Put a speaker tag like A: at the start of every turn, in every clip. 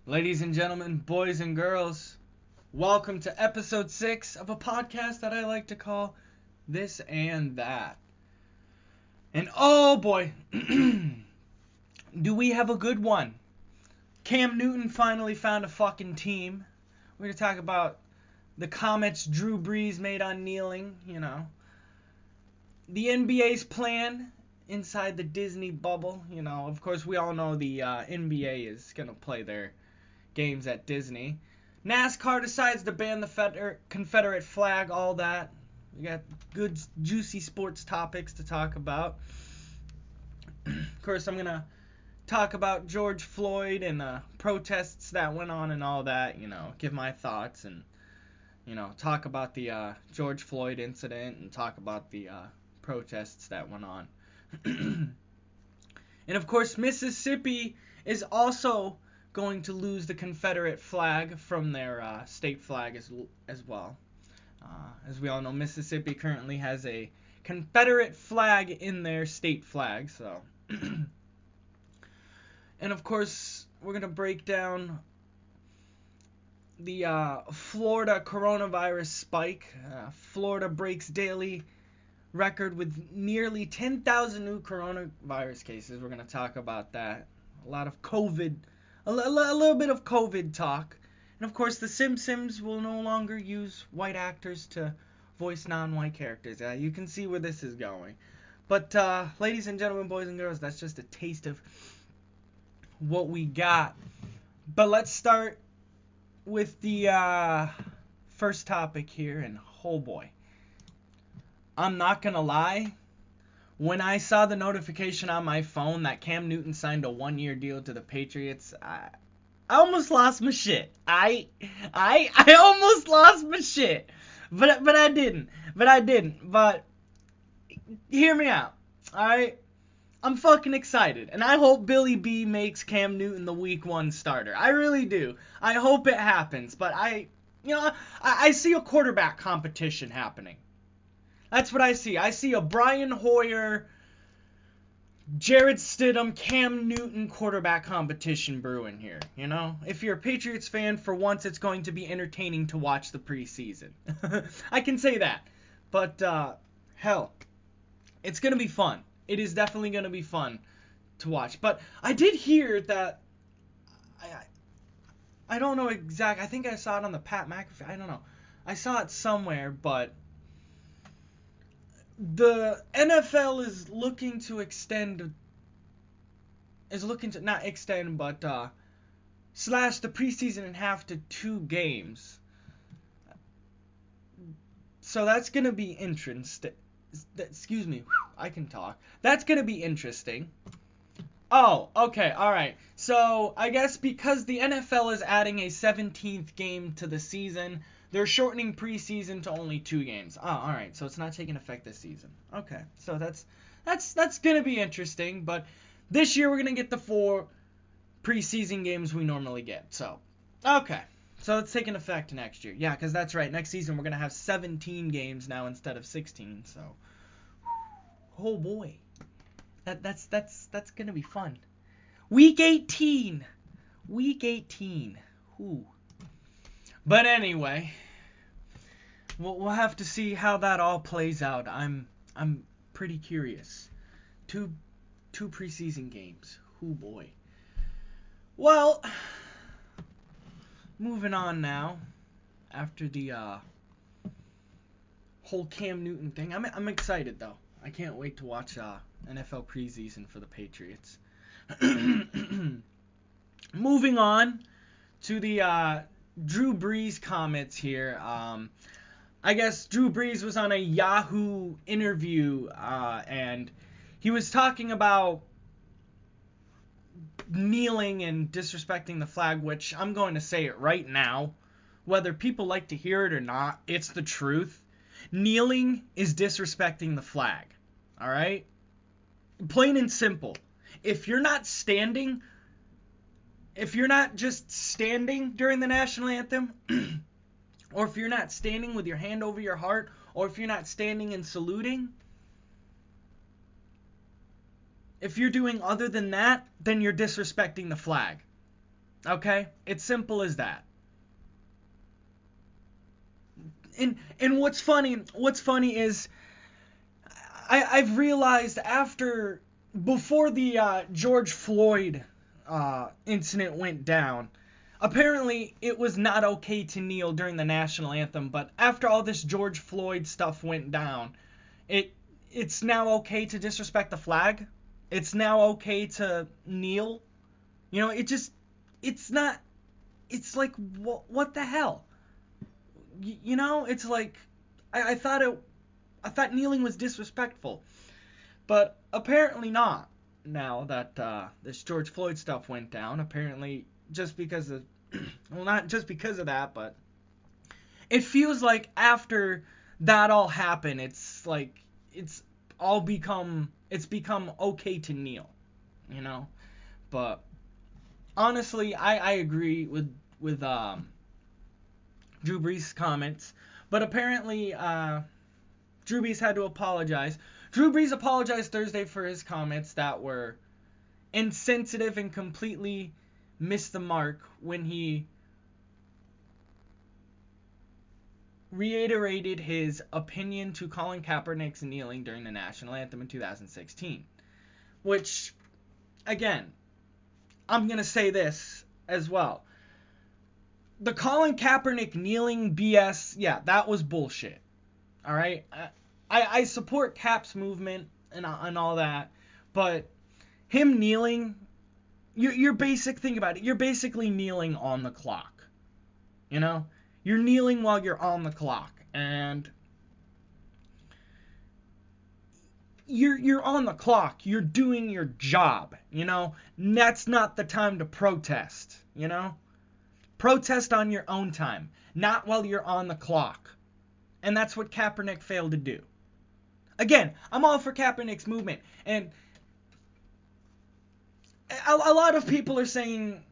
A: Ladies and gentlemen, boys and girls, welcome to episode 6 of a podcast that I like to call This and That. And oh boy, do we have a good one. Cam Newton finally found a fucking team. We're going to talk about the comments Drew Brees made on kneeling, the NBA's plan inside the Disney bubble, Of course, we all know the NBA is going to play their games at Disney. NASCAR decides to ban the Confederate flag, all that. We got good, juicy sports topics to talk about. Of course, I'm going to talk about George Floyd and protests that went on and all that, give my thoughts and, talk about the George Floyd incident and talk about the protests that went on. And of course, Mississippi is also going to lose the Confederate flag from their state flag as well. As we all know, Mississippi currently has a Confederate flag in their state flag. So, and of course, we're going to break down the Florida coronavirus spike. Florida breaks daily record with nearly 10,000 new coronavirus cases. We're going to talk about that. A lot of COVID. A little bit of COVID talk. And of course, The Simpsons will no longer use white actors to voice non-white characters. You can see where this is going. But, ladies and gentlemen, boys and girls, that's just a taste of what we got. But let's start with the first topic here. And, oh boy. I'm not going to lie. When I saw the notification on my phone that Cam Newton signed a 1-year deal to the Patriots, I almost lost my shit. I almost lost my shit. But I didn't. But hear me out. Alright? I'm fucking excited. And I hope Billy B makes Cam Newton the week 1 starter. I really do. I hope it happens. But I see a quarterback competition happening. That's what I see. I see a Brian Hoyer, Jared Stidham, Cam Newton quarterback competition brewing here, If you're a Patriots fan, for once it's going to be entertaining to watch the preseason. I can say that. But, hell, it's going to be fun. It is definitely going to be fun to watch. But I did hear that, I don't know exactly, I think I saw it on the Pat McAfee, I don't know. I saw it somewhere, but the NFL is looking to slash the preseason in half to 2 games. So that's going to be interesting. Excuse me, I can talk. That's going to be interesting. Oh, okay, alright. So, I guess because the NFL is adding a 17th game to the season, they're shortening preseason to only 2 games. Oh, alright, so it's not taking effect this season. Okay, so that's going to be interesting, but this year we're going to get the 4 preseason games we normally get. So, okay, so it's taking effect next year. Yeah, because that's right, next season we're going to have 17 games now instead of 16, so, oh boy. That's going to be fun. Week 18. Ooh. But anyway, we'll have to see how that all plays out. I'm pretty curious. Two preseason games. Oh boy. Well, moving on now. After the whole Cam Newton thing, I'm excited though. I can't wait to watch NFL preseason for the Patriots. Moving on to the Drew Brees comments here. I guess Drew Brees was on a Yahoo interview, and he was talking about kneeling and disrespecting the flag, which I'm going to say it right now. Whether people like to hear it or not, it's the truth. Kneeling is disrespecting the flag. Alright? Plain and simple. If you're not just standing during the national anthem, or if you're not standing with your hand over your heart, or if you're not standing and saluting, if you're doing other than that, then you're disrespecting the flag. Okay? It's simple as that. And what's funny is I've realized before the George Floyd incident went down, apparently it was not okay to kneel during the national anthem, but after all this George Floyd stuff went down, it's now okay to disrespect the flag. It's now okay to kneel. It's not. It's like what the hell? It's like I thought kneeling was disrespectful, but apparently not. Now that this George Floyd stuff went down, apparently just because of, well, not just because of that, but it feels like after that all happened, it's like it's become okay to kneel, you know. But honestly, I agree with Drew Brees' comments, but apparently Drew Brees had to apologize. Drew Brees apologized Thursday for his comments that were insensitive and completely missed the mark when he reiterated his opinion to Colin Kaepernick's kneeling during the national anthem in 2016. Which, again, I'm going to say this as well. The Colin Kaepernick kneeling BS, yeah, that was bullshit. All right? I support Cap's movement and all that, but him kneeling, think about it, you're basically kneeling on the clock, you know? You're kneeling while you're on the clock, and you're on the clock, you're doing your job, you know? And that's not the time to protest, you know? Protest on your own time, not while you're on the clock. And that's what Kaepernick failed to do. Again, I'm all for Kaepernick's movement, and a lot of people are saying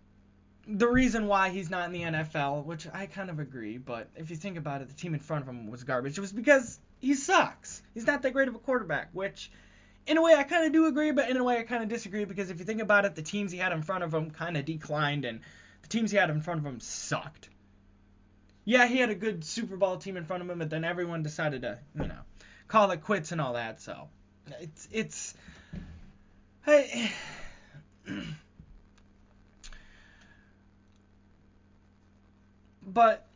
A: the reason why he's not in the NFL, which I kind of agree, but if you think about it, the team in front of him was garbage. It was because he sucks. He's not that great of a quarterback, which in a way I kind of do agree, but in a way I kind of disagree, because if you think about it, the teams he had in front of him kind of declined, and the teams he had in front of him sucked. Yeah, he had a good Super Bowl team in front of him, but then everyone decided to, call it quits and all that, so hey, but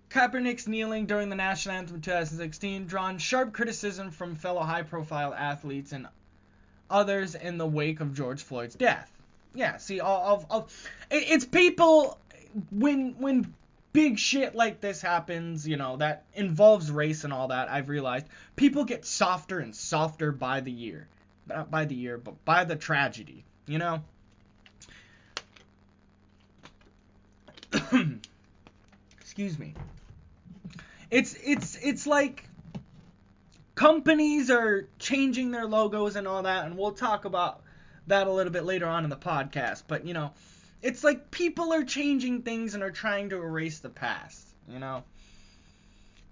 A: Kaepernick's kneeling during the national anthem in 2016 drawn sharp criticism from fellow high-profile athletes and others in the wake of George Floyd's death. Yeah, see, it's people when big shit like this happens, that involves race and all that. I've realized people get softer and softer by the year, not by the year, but by the tragedy. Excuse me. It's like companies are changing their logos and all that, and we'll talk about that a little bit later on in the podcast. But it's like people are changing things and are trying to erase the past.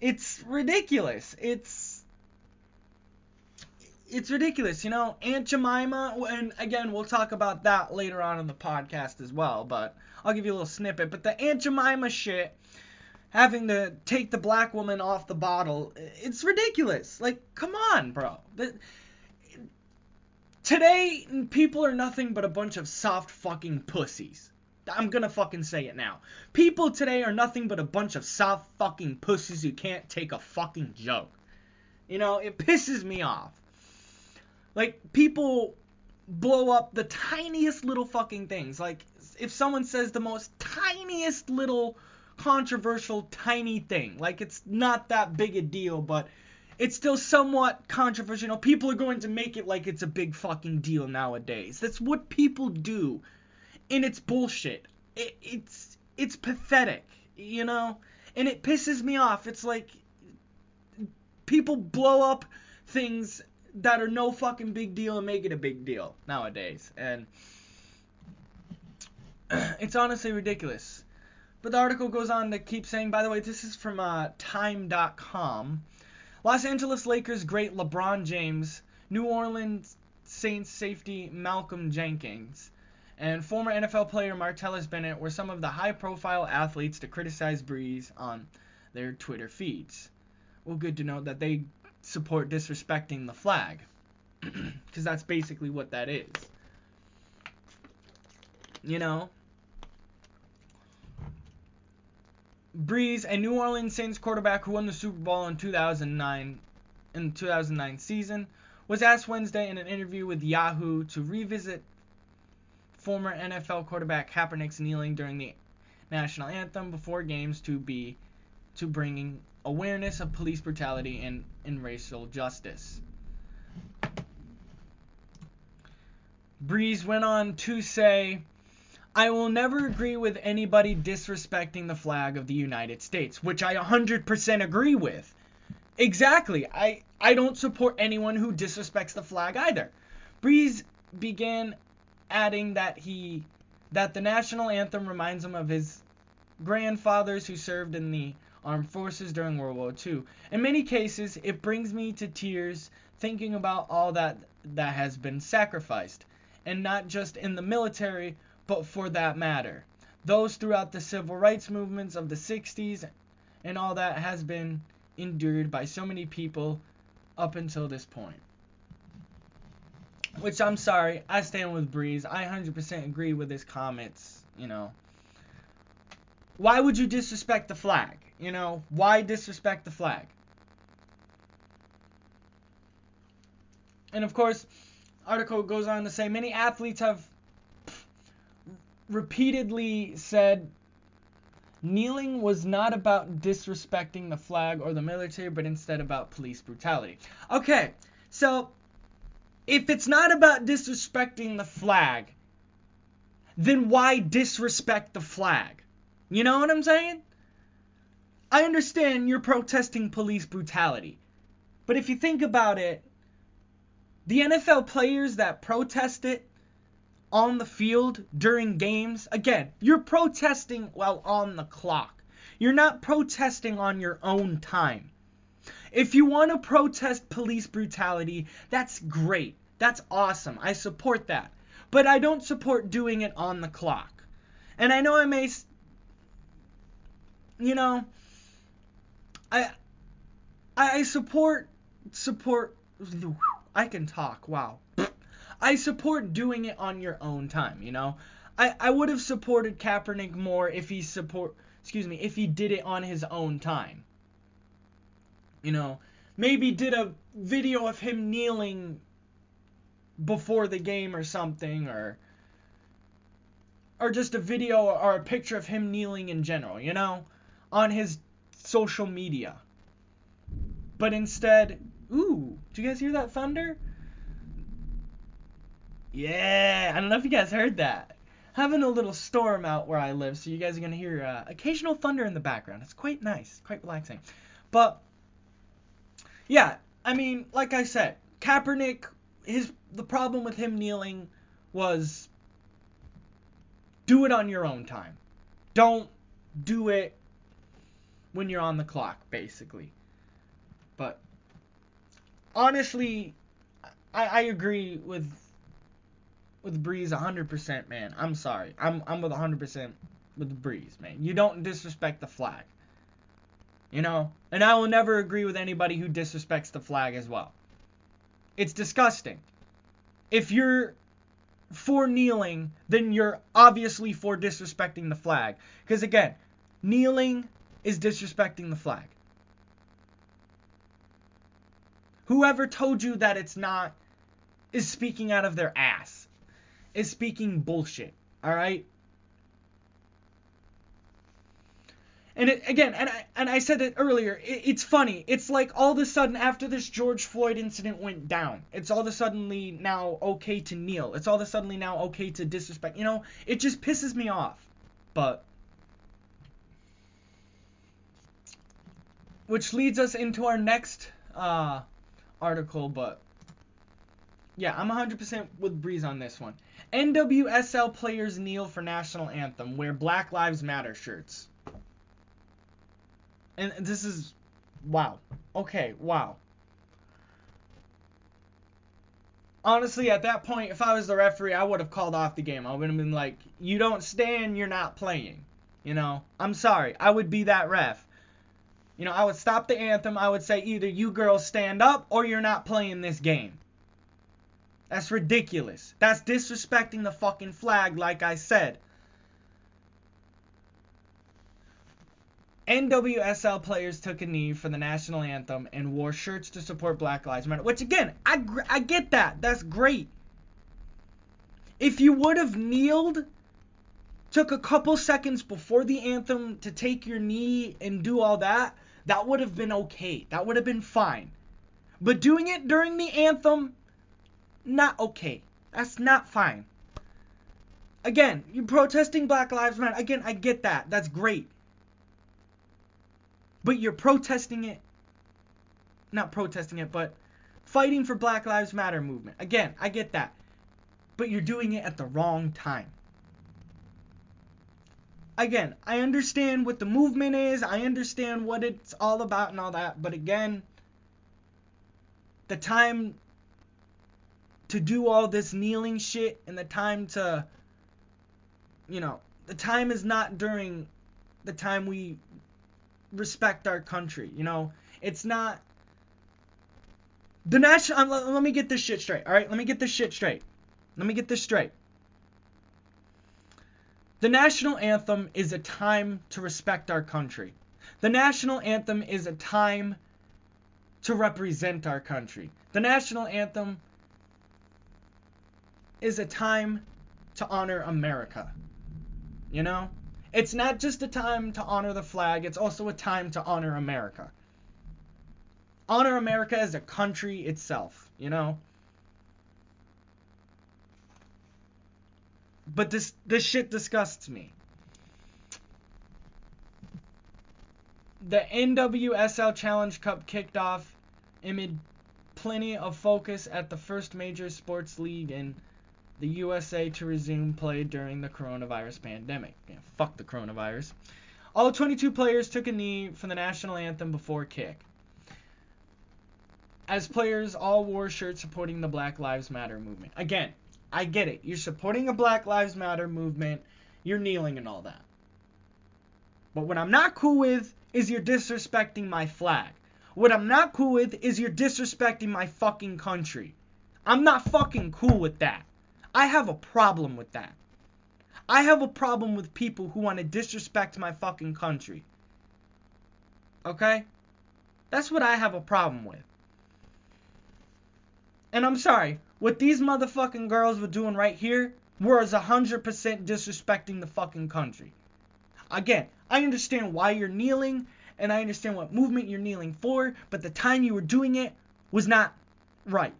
A: It's ridiculous. It's ridiculous. Aunt Jemima, and again we'll talk about that later on in the podcast as well. But I'll give you a little snippet. But the Aunt Jemima shit, having to take the black woman off the bottle, it's ridiculous. Like, come on, bro. Today, people are nothing but a bunch of soft fucking pussies. I'm gonna fucking say it now. People today are nothing but a bunch of soft fucking pussies who can't take a fucking joke. It pisses me off. Like, people blow up the tiniest little fucking things. Like, if someone says the most tiniest little controversial tiny thing, like, it's not that big a deal, but it's still somewhat controversial. People are going to make it like it's a big fucking deal nowadays. That's what people do, and it's bullshit. It's pathetic, and it pisses me off. It's like people blow up things that are no fucking big deal and make it a big deal nowadays, and it's honestly ridiculous. But the article goes on to keep saying, by the way, this is from time.com. Los Angeles Lakers great LeBron James, New Orleans Saints safety Malcolm Jenkins, and former NFL player Martellus Bennett were some of the high-profile athletes to criticize Breeze on their Twitter feeds. Well, good to know that they support disrespecting the flag, because that's basically what that is. You know? Breeze, a New Orleans Saints quarterback who won the Super Bowl in the 2009 season, was asked Wednesday in an interview with Yahoo to revisit former NFL quarterback Kaepernick's kneeling during the national anthem before games to bringing awareness of police brutality and racial justice. Breeze went on to say, "I will never agree with anybody disrespecting the flag of the United States," which I 100% agree with. Exactly. I don't support anyone who disrespects the flag either. Breeze began adding that the national anthem reminds him of his grandfathers who served in the armed forces during World War II. In many cases, it brings me to tears thinking about all that has been sacrificed, and not just in the military, but for that matter, those throughout the civil rights movements of the 60s and all that has been endured by so many people up until this point. Which, I'm sorry, I stand with Breeze. I 100% agree with his comments, you know. Why would you disrespect the flag? You know, why disrespect the flag? And of course, article goes on to say many athletes have repeatedly said kneeling was not about disrespecting the flag or the military, but instead about police brutality. Okay, so if it's not about disrespecting the flag, then why disrespect the flag? You know what I'm saying? I understand you're protesting police brutality, but if you think about it, the NFL players that protest it on the field during games, again, you're protesting while on the clock. You're not protesting on your own time. If you want to protest police brutality, that's great. That's awesome. I support that. But I don't support doing it on the clock. And I know I may, you know, I support, I can talk, wow. I support doing it on your own time, you know. I would have supported Kaepernick more if he did it on his own time. You know, maybe did a video of him kneeling before the game or something, or just a video or a picture of him kneeling in general, you know, on his social media. But instead, ooh, did you guys hear that thunder? Yeah, I don't know if you guys heard that. Having a little storm out where I live, so you guys are going to hear occasional thunder in the background. It's quite nice, quite relaxing. But, yeah, I mean, like I said, Kaepernick, the problem with him kneeling was do it on your own time. Don't do it when you're on the clock, basically. But, honestly, I agree with Breeze 100%, man. I'm sorry. I'm with 100% with Breeze, man. You don't disrespect the flag. You know? And I will never agree with anybody who disrespects the flag as well. It's disgusting. If you're for kneeling, then you're obviously for disrespecting the flag. Because again, kneeling is disrespecting the flag. Whoever told you that it's not is speaking out of their ass. Is speaking bullshit. Alright? And I said it earlier, it's funny. It's like all of a sudden after this George Floyd incident went down, it's all of a suddenly now okay to kneel. It's all of a suddenly now okay to disrespect. You know, it just pisses me off. But, which leads us into our next article, but yeah, I'm 100% with Breeze on this one. NWSL players kneel for national anthem, wear Black Lives Matter shirts. And this is, wow. Okay, wow. Honestly, at that point, if I was the referee, I would have called off the game. I would have been like, you don't stand, you're not playing. I'm sorry. I would be that ref. I would stop the anthem. I would say either you girls stand up or you're not playing this game. That's ridiculous. That's disrespecting the fucking flag, like I said. NWSL players took a knee for the national anthem and wore shirts to support Black Lives Matter. Which, again, I get that. That's great. If you would have kneeled, took a couple seconds before the anthem to take your knee and do all that, that would have been okay. That would have been fine. But doing it during the anthem, not okay. That's not fine. Again, you're protesting Black Lives Matter. Again, I get that. That's great. But you're protesting it, not protesting it, but fighting for Black Lives Matter movement. Again, I get that. But you're doing it at the wrong time. Again, I understand what the movement is. I understand what it's all about and all that. But again, the time to do all this kneeling shit and the time to, the time is not during the time we respect our country. It's not the national. Let me get this shit straight. All right, let me get this straight. The national anthem is a time to respect our country. The national anthem is a time to represent our country. The national anthem is a time to honor America. It's not just a time to honor the flag, it's also a time to honor America. Honor America as a country itself, But this shit disgusts me. The NWSL Challenge Cup kicked off amid plenty of focus at the first major sports league in the USA to resume play during the coronavirus pandemic. Yeah, fuck the coronavirus. All 22 players took a knee for the national anthem before kick. As players all wore shirts supporting the Black Lives Matter movement. Again, I get it. You're supporting a Black Lives Matter movement. You're kneeling and all that. But what I'm not cool with is you're disrespecting my flag. What I'm not cool with is you're disrespecting my fucking country. I'm not fucking cool with that. I have a problem with that. I have a problem with people who want to disrespect my fucking country. Okay? That's what I have a problem with. And I'm sorry, what these motherfucking girls were doing right here was 100% disrespecting the fucking country. Again, I understand why you're kneeling, and I understand what movement you're kneeling for, but the time you were doing it was not right.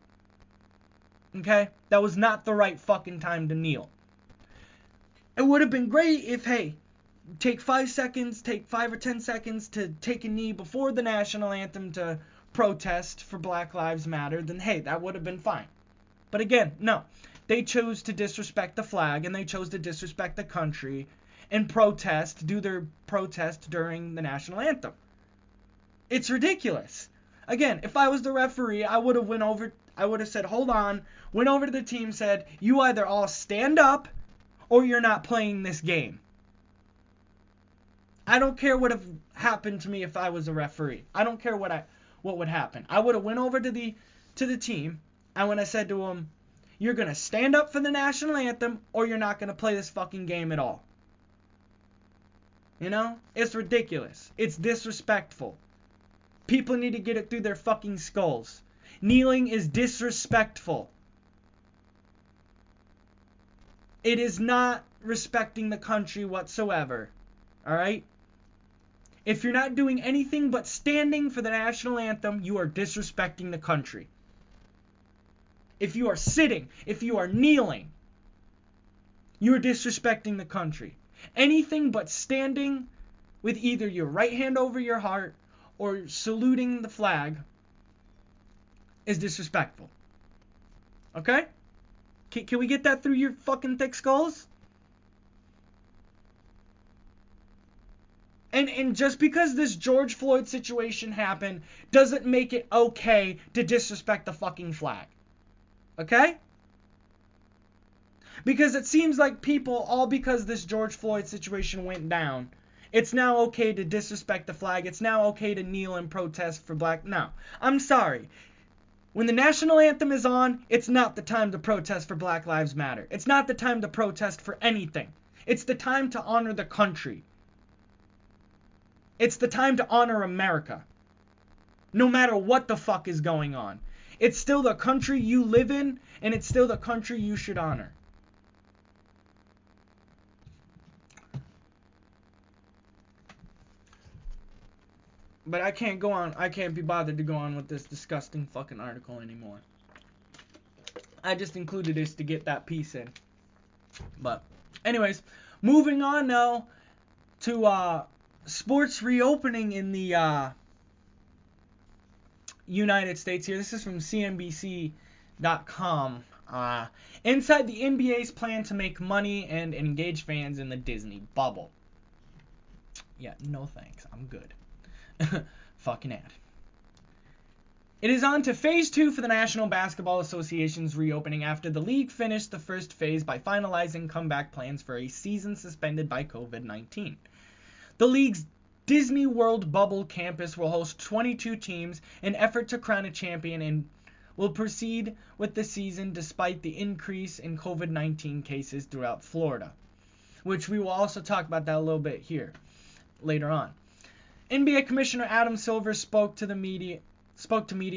A: Okay? That was not the right fucking time to kneel. It would have been great if, hey, take 5 or 10 seconds to take a knee before the national anthem to protest for Black Lives Matter, then hey, that would have been fine. But again, no. They chose to disrespect the flag, and they chose to disrespect the country and do their protest during the national anthem. It's ridiculous. Again, if I was the referee, I would have said, hold on, went over to the team, said, you either all stand up or you're not playing this game. I don't care what have happened to me if I was a referee. I don't care what would happen. I would have went over to the team, and when I said to them, you're going to stand up for the national anthem or you're not going to play this fucking game at all. It's ridiculous. It's disrespectful. People need to get it through their fucking skulls. Kneeling is disrespectful. It is not respecting the country whatsoever. Alright? If you're not doing anything but standing for the national anthem, you are disrespecting the country. If you are sitting, if you are kneeling, you are disrespecting the country. Anything but standing with either your right hand over your heart or saluting the flag is disrespectful. Okay? Can we get that through your fucking thick skulls? And just because this George Floyd situation happened doesn't make it okay to disrespect the fucking flag. Okay? Because it seems like people, all because this George Floyd situation went down, it's now okay to disrespect the flag. It's now okay to kneel and protest for black. No, I'm sorry. When the national anthem is on, it's not the time to protest for Black Lives Matter. It's not the time to protest for anything. It's the time to honor the country. It's the time to honor America. No matter what the fuck is going on. It's still the country you live in, and it's still the country you should honor. But I can't be bothered to go on with this disgusting fucking article anymore. I just included this to get that piece in. But, anyways, moving on now to sports reopening in the United States here. This is from CNBC.com. Inside the NBA's plan to make money and engage fans in the Disney bubble. Yeah, no thanks. I'm good. Fucking ad. It is on to phase 2 for the National Basketball Association's reopening after the league finished the first phase by finalizing comeback plans for a season suspended by COVID-19. The league's Disney World Bubble campus will host 22 teams in an effort to crown a champion and will proceed with the season despite the increase in COVID-19 cases throughout Florida, which we will also talk about that a little bit here later on. NBA Commissioner Adam Silver spoke to media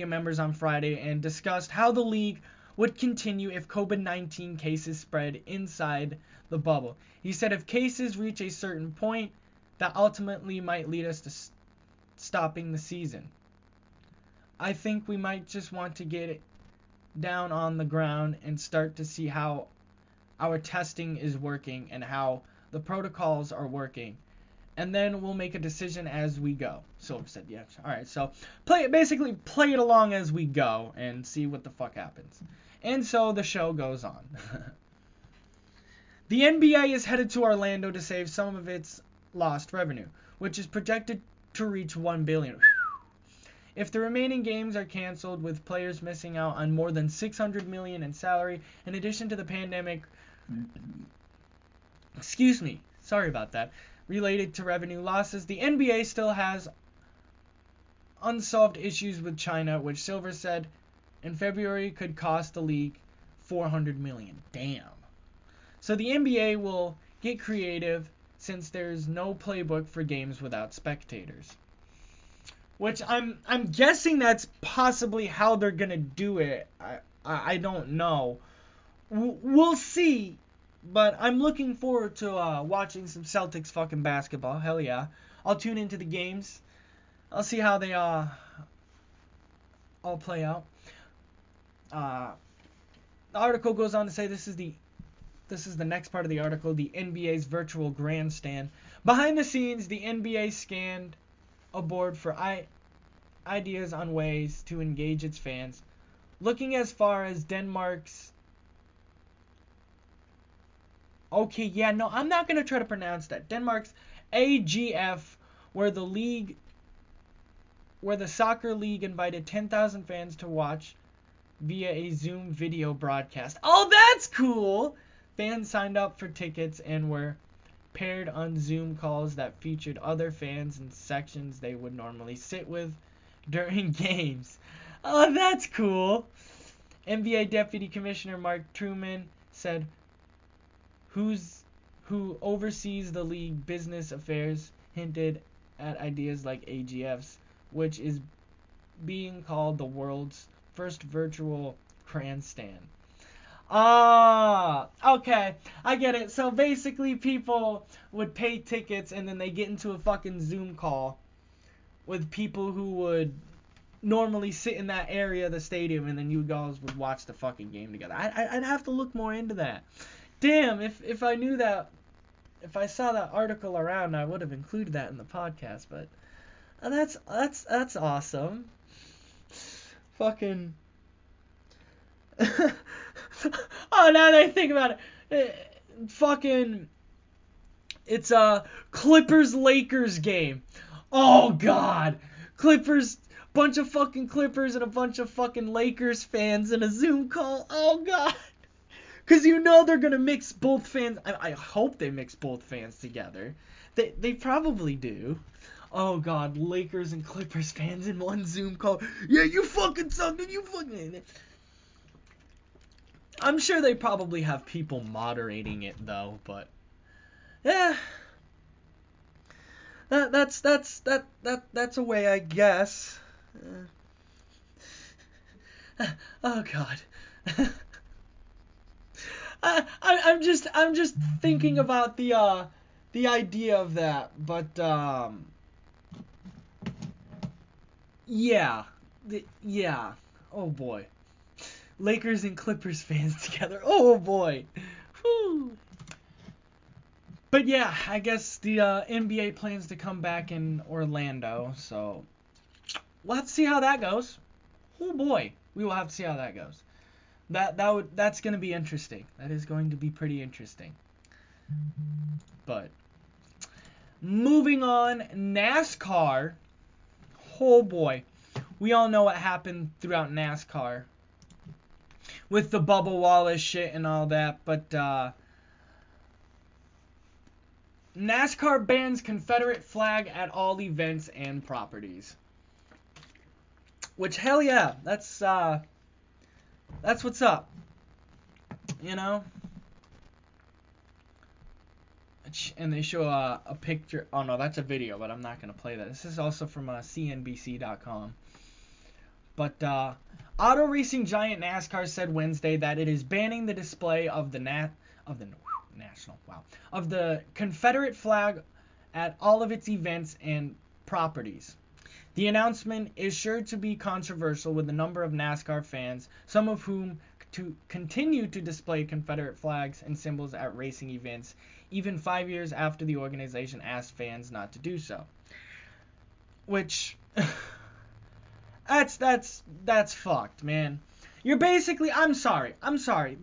A: members on Friday and discussed how the league would continue if COVID-19 cases spread inside the bubble. He said if cases reach a certain point, that ultimately might lead us to stopping the season. I think we might just want to get it down on the ground and start to see how our testing is working and how the protocols are working. And then we'll make a decision as we go. Silver said, yeah. Alright, so play it along as we go and see what the fuck happens. And so the show goes on. The NBA is headed to Orlando to save some of its lost revenue, which is projected to reach $1 billion. If the remaining games are canceled, with players missing out on more than $600 million in salary, in addition to the pandemic, sorry about that, related to revenue losses, the NBA still has unsolved issues with China, which Silver said in February could cost the league $400 million. Damn. So the NBA will get creative since there's no playbook for games without spectators. Which I'm guessing that's possibly how they're gonna do it. I don't know. We'll see. But I'm looking forward to watching some Celtics fucking basketball. Hell yeah. I'll tune into the games. I'll see how they all play out. The article goes on to say this is the next part of the article, the NBA's virtual grandstand. Behind the scenes, the NBA scanned a board for ideas on ways to engage its fans, looking as far as Denmark's I'm not going to try to pronounce that. Denmark's AGF, where the soccer league invited 10,000 fans to watch via a Zoom video broadcast. Oh, that's cool! Fans signed up for tickets and were paired on Zoom calls that featured other fans in sections they would normally sit with during games. Oh, that's cool! NBA Deputy Commissioner Mark Truman said who oversees the league business affairs hinted at ideas like AGF's, which is being called the world's first virtual grandstand. Okay, I get it. So basically people would pay tickets and then they get into a fucking Zoom call with people who would normally sit in that area of the stadium, and then you guys would watch the fucking game together. I'd have to look more into that. Damn, if I knew that, if I saw that article around, I would have included that in the podcast. But that's awesome. Fucking. Oh, now that I think about it, fucking. It's a Clippers-Lakers game. Oh God, Clippers Bunch of fucking Clippers and a bunch of fucking Lakers fans in a Zoom call. Oh, God. Because you know they're going to mix both fans. I hope they mix both fans together. They probably do. Oh, God. Lakers and Clippers fans in one Zoom call. Yeah, you fucking something. You fucking... I'm sure they probably have people moderating it, though. But, yeah. That's a way, I guess. Oh, God. I'm just thinking about the idea of that, but yeah, oh boy, Lakers and Clippers fans together, oh boy. Whew. But yeah, I guess the NBA plans to come back in Orlando, so we'll have to see how that goes. Oh boy, we will have to see how that goes. That's going to be interesting. That is going to be pretty interesting. But moving on, NASCAR. Oh boy. We all know what happened throughout NASCAR with the Bubba Wallace shit and all that, but NASCAR bans Confederate flag at all events and properties. Which, hell yeah, that's what's up. You know? And they show a picture. Oh no, that's a video, but I'm not going to play that. This is also from CNBC.com. But auto racing giant NASCAR said Wednesday that it is banning the display of the Confederate flag at all of its events and properties. The announcement is sure to be controversial with a number of NASCAR fans, some of whom to continue to display Confederate flags and symbols at racing events, even 5 years after the organization asked fans not to do so. Which, that's fucked, man. You're basically, I'm sorry.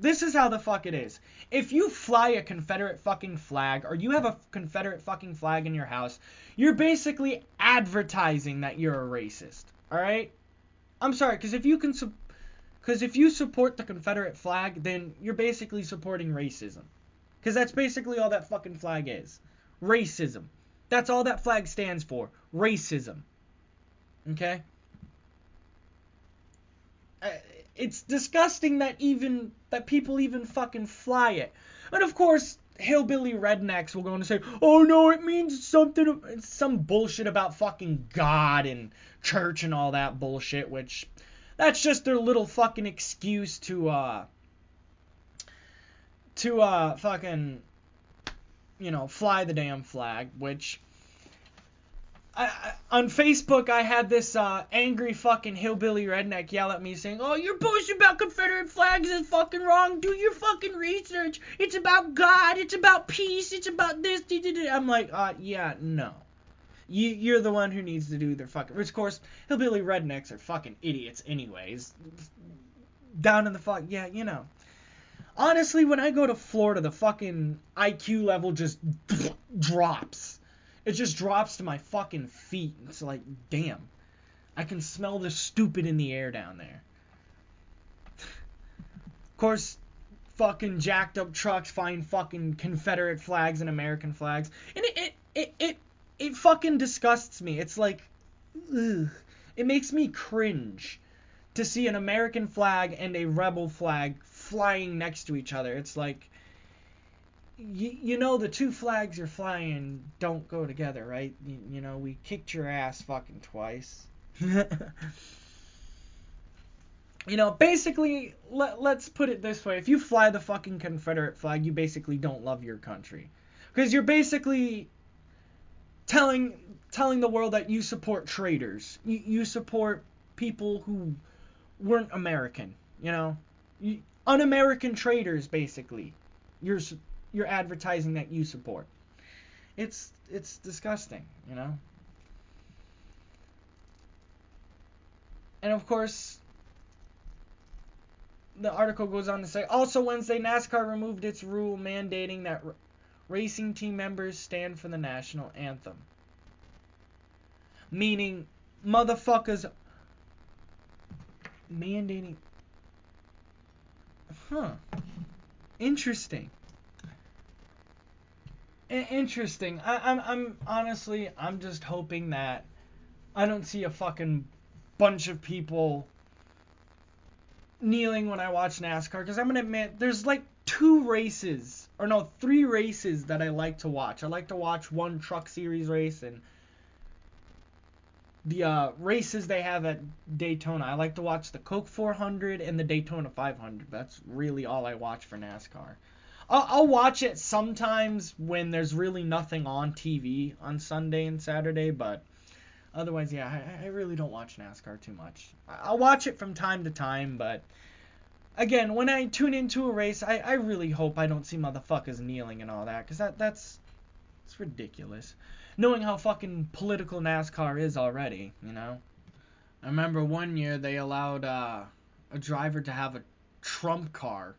A: This is how the fuck it is. If you fly a Confederate fucking flag, or you have a Confederate fucking flag in your house, you're basically advertising that you're a racist. Alright? I'm sorry, because if you support the Confederate flag, then you're basically supporting racism. Because that's basically all that fucking flag is. Racism. That's all that flag stands for. Racism. Okay? It's disgusting that people even fucking fly it. And of course, hillbilly rednecks will go and say, oh no, it means something, some bullshit about fucking God and church and all that bullshit, which that's just their little fucking excuse to fucking, fly the damn flag, which on Facebook, I had this angry fucking hillbilly redneck yell at me saying, oh, your bullshit about Confederate flags is fucking wrong. Do your fucking research. It's about God. It's about peace. It's about this. I'm like, yeah, no. You're the one who needs to do their fucking... Which, of course, hillbilly rednecks are fucking idiots anyways. Down in the fuck... Yeah, Honestly, when I go to Florida, the fucking IQ level just drops. It just drops to my fucking feet. It's like, damn. I can smell the stupid in the air down there. Of course, fucking jacked up trucks find fucking Confederate flags and American flags. And it fucking disgusts me. It's like, ugh. It makes me cringe to see an American flag and a rebel flag flying next to each other. It's like, the two flags you're flying don't go together, right? We kicked your ass fucking twice. Basically, let's put it this way. If you fly the fucking Confederate flag, you basically don't love your country. Because you're basically telling the world that you support traitors. You support people who weren't American, un-American traitors, basically. You're advertising that you support. It's disgusting, And of course, the article goes on to say, also Wednesday, NASCAR removed its rule mandating that racing team members stand for the national anthem. Meaning, motherfuckers mandating. Huh. Interesting. Interesting. I'm honestly, I'm just hoping that I don't see a fucking bunch of people kneeling when I watch NASCAR, because I'm gonna admit there's like 3 races that I like to watch. I like to watch one Truck Series race and the races they have at Daytona. I like to watch the Coke 400 and the Daytona 500. That's really all I watch for NASCAR. I'll watch it sometimes when there's really nothing on TV on Sunday and Saturday, but otherwise, yeah, I really don't watch NASCAR too much. I'll watch it from time to time, but again, when I tune into a race, I really hope I don't see motherfuckers kneeling and all that, because it's ridiculous. Knowing how fucking political NASCAR is already, you know? I remember one year they allowed a driver to have a Trump car.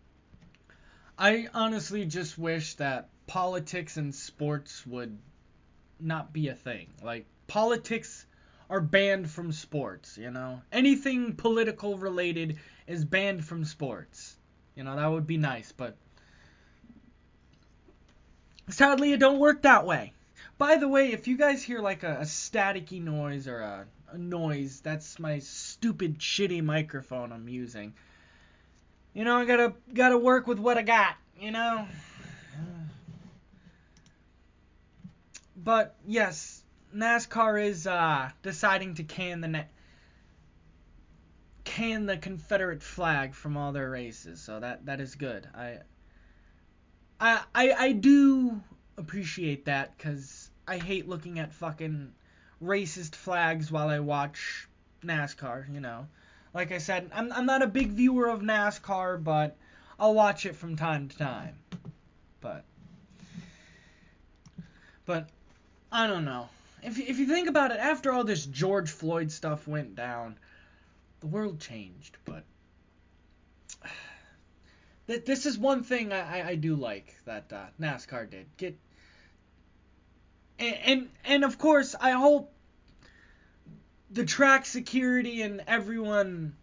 A: I honestly just wish that politics and sports would not be a thing. Like, politics are banned from sports, you know? Anything political related is banned from sports. You know, that would be nice, but sadly it don't work that way. By the way, if you guys hear like a staticky noise or a noise, that's my stupid shitty microphone I'm using. You know, I gotta work with what I got, you know? But yes, NASCAR is deciding to can the Confederate flag from all their races, so that is good. I do appreciate that, because I hate looking at fucking racist flags while I watch NASCAR, you know. Like I said, I'm not a big viewer of NASCAR, but I'll watch it from time to time. But I don't know. If you think about it, after all this George Floyd stuff went down, the world changed, but this is one thing I do like that NASCAR did. And of course, I hope the track security and everyone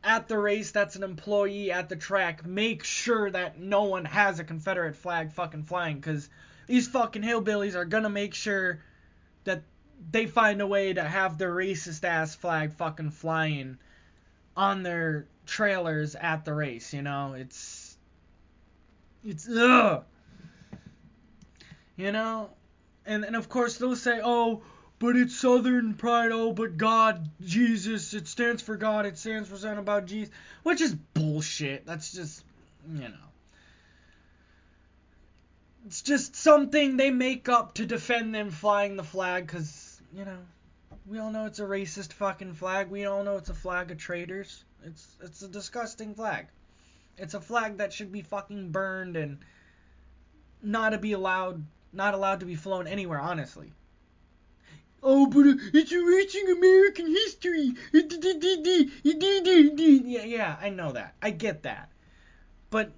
A: at the race that's an employee at the track make sure that no one has a Confederate flag fucking flying, because these fucking hillbillies are gonna make sure that they find a way to have their racist ass flag fucking flying on their trailers at the race, you know? It's ugh. You know? And of course they'll say, oh, but it's Southern pride, oh, but God, Jesus, it stands for God, it stands for something about Jesus, which is bullshit. That's just, you know. It's just something they make up to defend them flying the flag, because, you know, we all know it's a racist fucking flag. We all know it's a flag of traitors. It's a disgusting flag. It's a flag that should be fucking burned and not allowed to be flown anywhere, honestly. Oh, but it's erasing American history. Yeah, I know that. I get that. But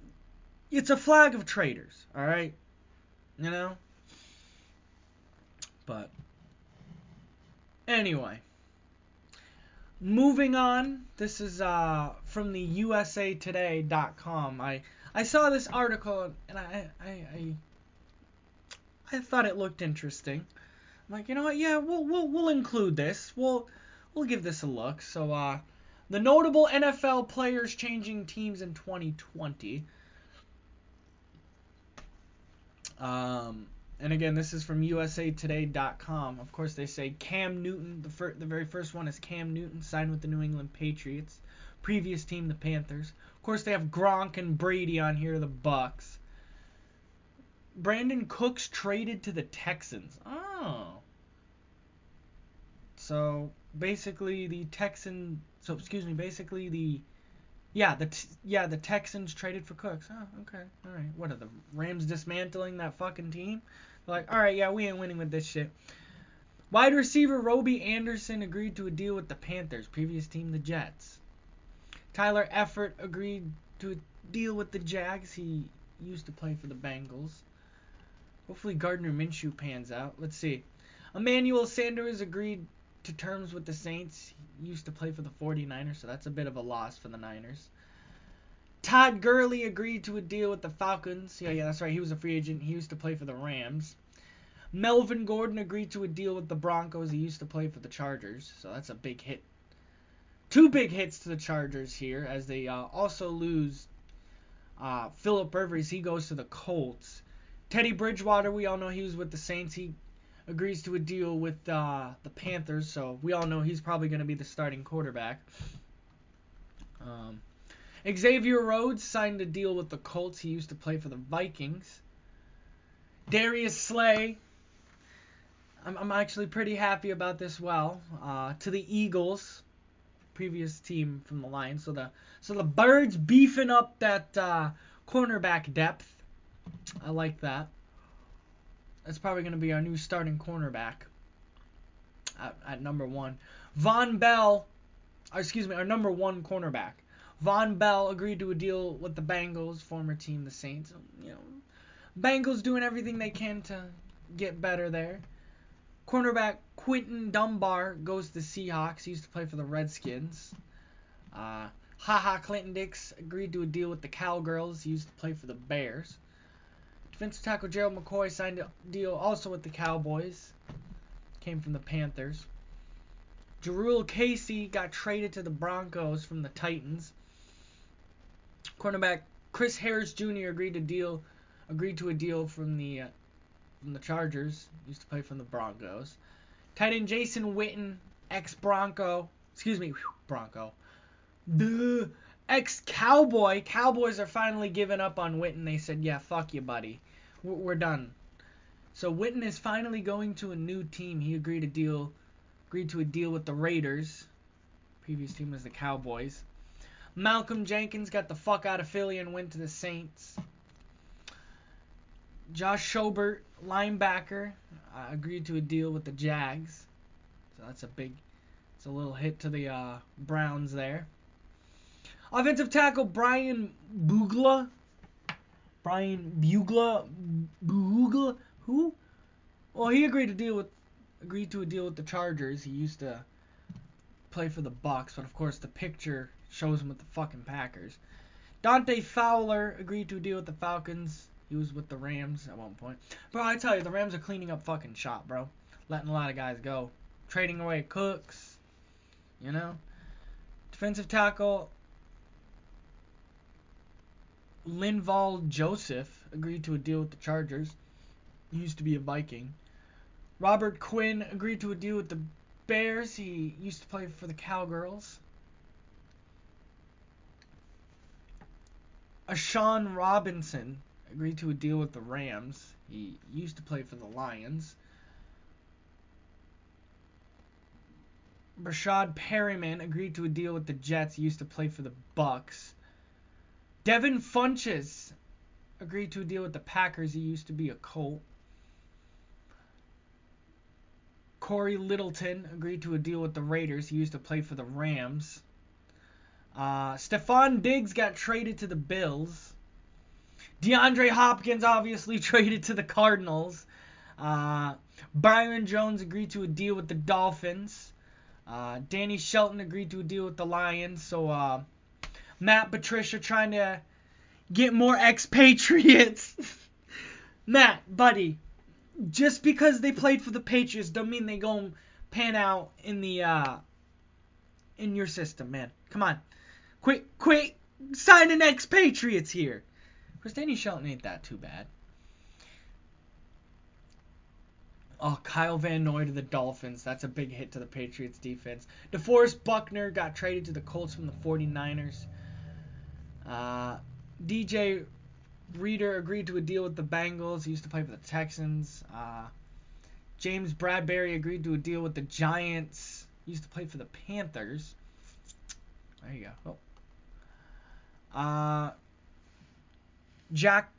A: it's a flag of traitors, alright? You know? But anyway. Moving on. This is from the usatoday.com. I saw this article and I thought it looked interesting. I'm like, you know what? Yeah, we'll include this. We'll give this a look. So, the notable NFL players changing teams in 2020. And again, this is from usatoday.com. Of course, they say Cam Newton. The very first one is Cam Newton signed with the New England Patriots. Previous team, the Panthers. Of course, they have Gronk and Brady on here, the Bucks. Brandon Cooks traded to the Texans. Oh. So basically the Texans traded for Cooks. Oh, okay. All right. What are the Rams dismantling that fucking team? They're like, all right, yeah, we ain't winning with this shit. Wide receiver Robbie Anderson agreed to a deal with the Panthers. Previous team, the Jets. Tyler Eifert agreed to a deal with the Jags. He used to play for the Bengals. Hopefully Gardner Minshew pans out. Let's see. Emmanuel Sanders agreed to terms with the Saints. He used to play for the 49ers, so that's a bit of a loss for the Niners. Todd Gurley agreed to a deal with the Falcons. Yeah, that's right. He was a free agent. He used to play for the Rams. Melvin Gordon agreed to a deal with the Broncos. He used to play for the Chargers, so that's a big hit. Two big hits to the Chargers here, as they also lose Phillip Rivers. He goes to the Colts. Teddy Bridgewater, we all know he was with the Saints. He agrees to a deal with the Panthers, so we all know he's probably going to be the starting quarterback. Xavier Rhodes signed a deal with the Colts. He used to play for the Vikings. Darius Slay, I'm actually pretty happy about this. To the Eagles, previous team from the Lions. So the Birds beefing up that cornerback depth. I like that. That's probably going to be our new starting cornerback at number one. Our number one cornerback. Von Bell agreed to a deal with the Bengals, former team, the Saints. Bengals doing everything they can to get better there. Cornerback Quinton Dunbar goes to the Seahawks. He used to play for the Redskins. Clinton Dix agreed to a deal with the Cowgirls. He used to play for the Bears. Defensive tackle Gerald McCoy signed a deal also with the Cowboys. Came from the Panthers. Jurrell Casey got traded to the Broncos from the Titans. Cornerback Chris Harris Jr. agreed to a deal from the Chargers. Used to play from the Broncos. Tight end Jason Witten, ex-Bronco. Bronco. Duh. Ex-Cowboy. Cowboys are finally giving up on Witten. They said, yeah, fuck you, buddy. We're done. So Witten is finally going to a new team. He agreed to a deal with the Raiders. Previous team was the Cowboys. Malcolm Jenkins got the fuck out of Philly and went to the Saints. Josh Schobert, linebacker, agreed to a deal with the Jags. So it's a little hit to the Browns there. Offensive tackle Brian Bugla. Who? Well, he agreed to a deal with the Chargers. He used to play for the Bucks, but of course the picture shows him with the fucking Packers. Dante Fowler agreed to a deal with the Falcons. He was with the Rams at one point. Bro, I tell you, the Rams are cleaning up fucking shop, bro. Letting a lot of guys go. Trading away Cooks. Defensive tackle Linval Joseph agreed to a deal with the Chargers. He used to be a Viking. Robert Quinn agreed to a deal with the Bears. He used to play for the Cowgirls. Ashawn Robinson agreed to a deal with the Rams. He used to play for the Lions. Rashad Perryman agreed to a deal with the Jets. He used to play for the Bucks. Devin Funchess agreed to a deal with the Packers. He used to be a Colt. Corey Littleton agreed to a deal with the Raiders. He used to play for the Rams. Stephon Diggs got traded to the Bills. DeAndre Hopkins obviously traded to the Cardinals. Byron Jones agreed to a deal with the Dolphins. Danny Shelton agreed to a deal with the Lions. So Matt Patricia trying to get more expatriates. Matt, buddy, just because they played for the Patriots don't mean they gonna pan out in your system, man. Come on. Quit signing expatriates here. Because Danny Shelton ain't that too bad. Oh, Kyle Van Noy to the Dolphins. That's a big hit to the Patriots defense. DeForest Buckner got traded to the Colts from the 49ers. DJ Reader agreed to a deal with the Bengals. He used to play for the Texans. James Bradbury agreed to a deal with the Giants. He used to play for the Panthers. There you go. Jack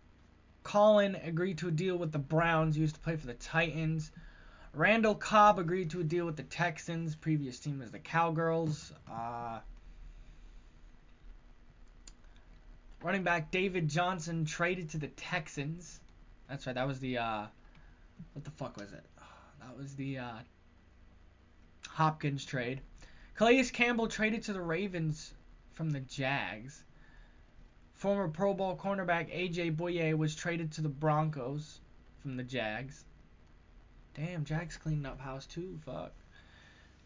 A: Collin agreed to a deal with the Browns. He used to play for the Titans. Randall Cobb agreed to a deal with the Texans. Previous team was the Cowgirls. Running back David Johnson traded to the Texans. That's right. That was the what the fuck was it? That was the Hopkins trade. Calais Campbell traded to the Ravens from the Jags. Former Pro Bowl cornerback A.J. Bouye was traded to the Broncos from the Jags. Damn, Jags cleaning up house too. Fuck.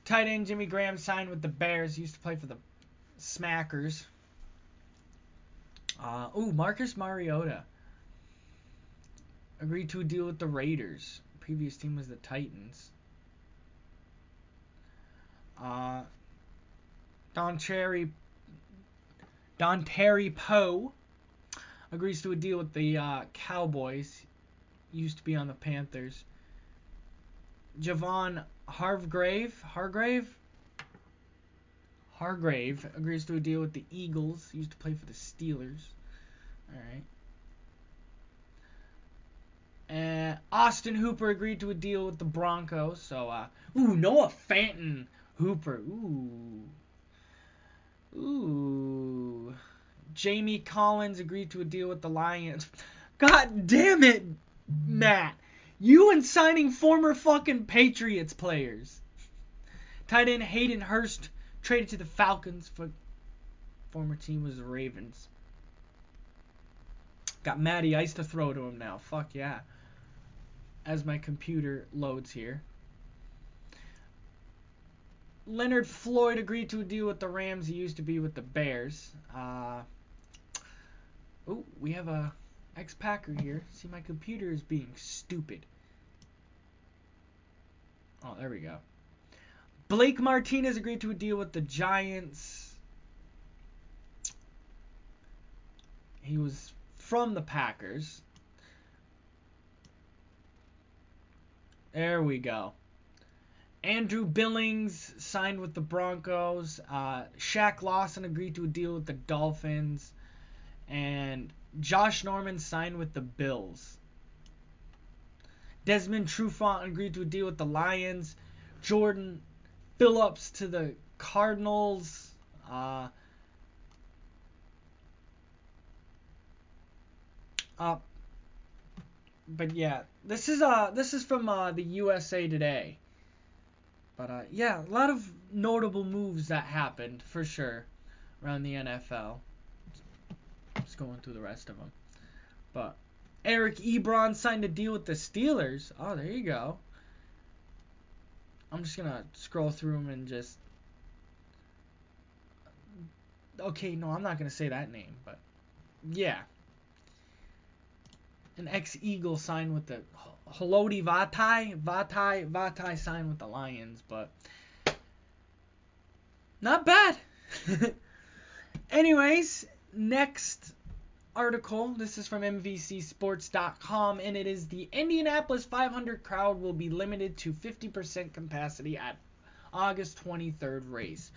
A: Tight end Jimmy Graham signed with the Bears. He used to play for the Smackers. Marcus Mariota agreed to a deal with the Raiders. Previous team was the Titans. Dontari Poe agrees to a deal with the Cowboys. Used to be on the Panthers. Javon Hargrave agrees to a deal with the Eagles. He used to play for the Steelers. Alright. Austin Hooper agreed to a deal with the Broncos. So, Noah Fenton Hooper. Jamie Collins agreed to a deal with the Lions. God damn it, Matt. You and signing former fucking Patriots players. Tight end Hayden Hurst traded to the Falcons. Former team was the Ravens. Got Matty Ice to throw to him now. Fuck yeah. As my computer loads here. Leonard Floyd agreed to a deal with the Rams. He used to be with the Bears. We have a ex-Packer here. See, my computer is being stupid. Oh, there we go. Blake Martinez agreed to a deal with the Giants. He was from the Packers. There we go. Andrew Billings signed with the Broncos. Shaq Lawson agreed to a deal with the Dolphins. And Josh Norman signed with the Bills. Desmond Trufant agreed to a deal with the Lions. Jordan Phillips to the Cardinals. But yeah, this is from the USA Today. But yeah, a lot of notable moves that happened for sure around the NFL. Just going through the rest of them. But Eric Ebron signed a deal with the Steelers. Oh, there you go. I'm just gonna scroll through them and just. Okay, no, I'm not gonna say that name, but yeah. An ex-Eagle signed with the Haloti Vatai signed with the Lions, but not bad. Anyways, next article. This is from MVCsports.com, and it is the Indianapolis 500 crowd will be limited to 50% capacity at August 23rd race.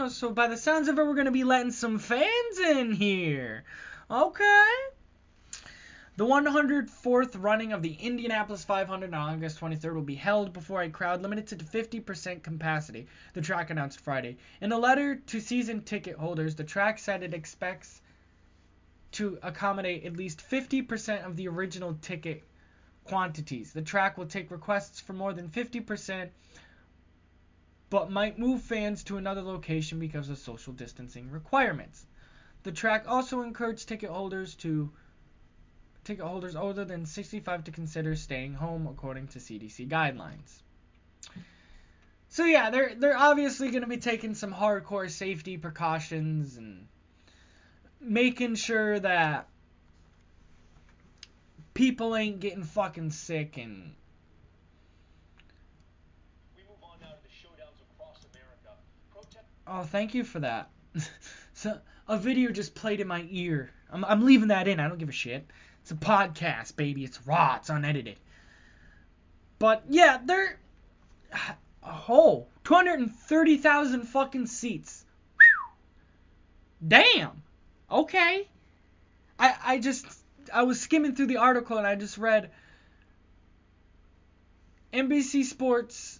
A: So by the sounds of it, we're going to be letting some fans in here. Okay. The 104th running of the Indianapolis 500 on August 23rd will be held before a crowd limited to 50% capacity, the track announced Friday. In a letter to season ticket holders, the track said it expects to accommodate at least 50% of the original ticket quantities. The track will take requests for more than 50%, but might move fans to another location because of social distancing requirements. The track also encouraged ticket holders older than 65 to consider staying home according to CDC guidelines. So yeah, they're obviously going to be taking some hardcore safety precautions and making sure that people ain't getting fucking sick. And
B: we move on now to the showdowns across America.
A: Oh, thank you for that. So a video just played in my ear. I'm leaving that in. I don't give a shit. It's a podcast, baby. It's raw. It's unedited. But yeah, they're 230,000 fucking seats. Whew. Damn. Okay. I was skimming through the article and I just read NBC Sports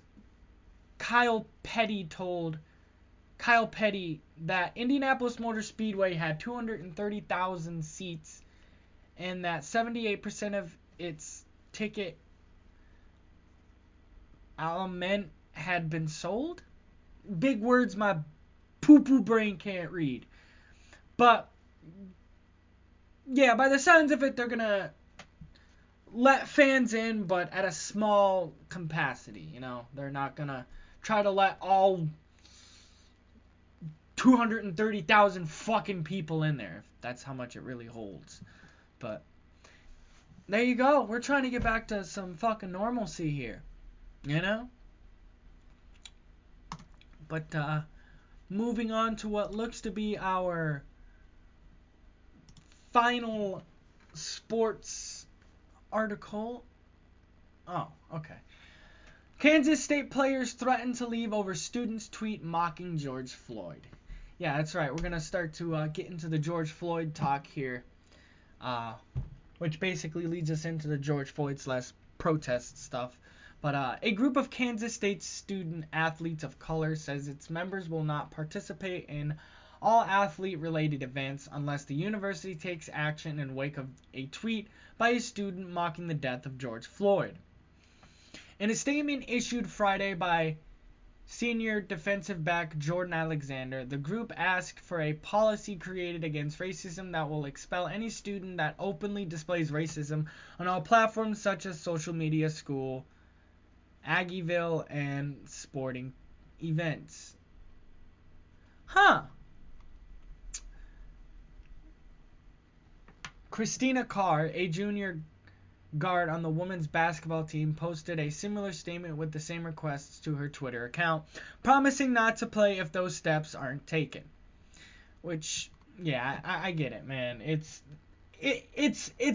A: Kyle Petty that Indianapolis Motor Speedway had 230,000 seats and that 78% of its ticket allotment had been sold. Big words my poo-poo brain can't read. But, yeah, by the sounds of it, they're going to let fans in, but at a small capacity, you know. They're not going to try to let all 230,000 fucking people in there. That's how much it really holds. But there you go. We're trying to get back to some fucking normalcy here. You know? But moving on to what looks to be our final sports article. Oh, okay. Kansas State players threaten to leave over students' tweet mocking George Floyd. Yeah, that's right. We're going to start to get into the George Floyd talk here, which basically leads us into the George Floyd / protest stuff. But a group of Kansas State student athletes of color says its members will not participate in all athlete-related events unless the university takes action in wake of a tweet by a student mocking the death of George Floyd. In a statement issued Friday by senior defensive back Jordan Alexander, the group asked for a policy created against racism that will expel any student that openly displays racism on all platforms such as social media, school, Aggieville, and sporting events. Christina Carr, a junior guard on the women's basketball team, posted a similar statement with the same requests to her Twitter account, promising not to play if those steps aren't taken. Which, yeah, I get it, man. It's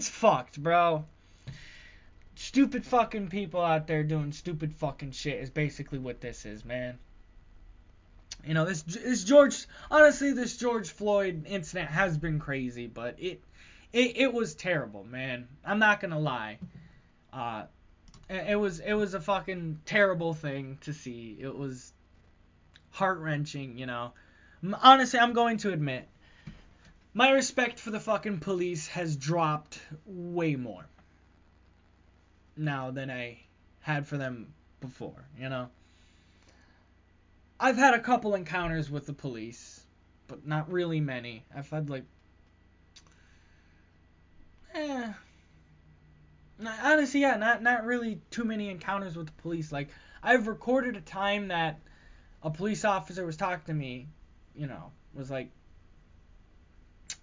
A: fucked, bro. Stupid fucking people out there doing stupid fucking shit is basically what this is, man. You know, this George Floyd incident has been crazy, but it was terrible, man. I'm not gonna lie. It was a fucking terrible thing to see. It was heart-wrenching, you know. Honestly, I'm going to admit, my respect for the fucking police has dropped way more now than I had for them before, you know. I've had a couple encounters with the police, but not really many. I've had honestly, yeah, not really too many encounters with the police. Like, I've recorded a time that a police officer was talking to me, you know, was like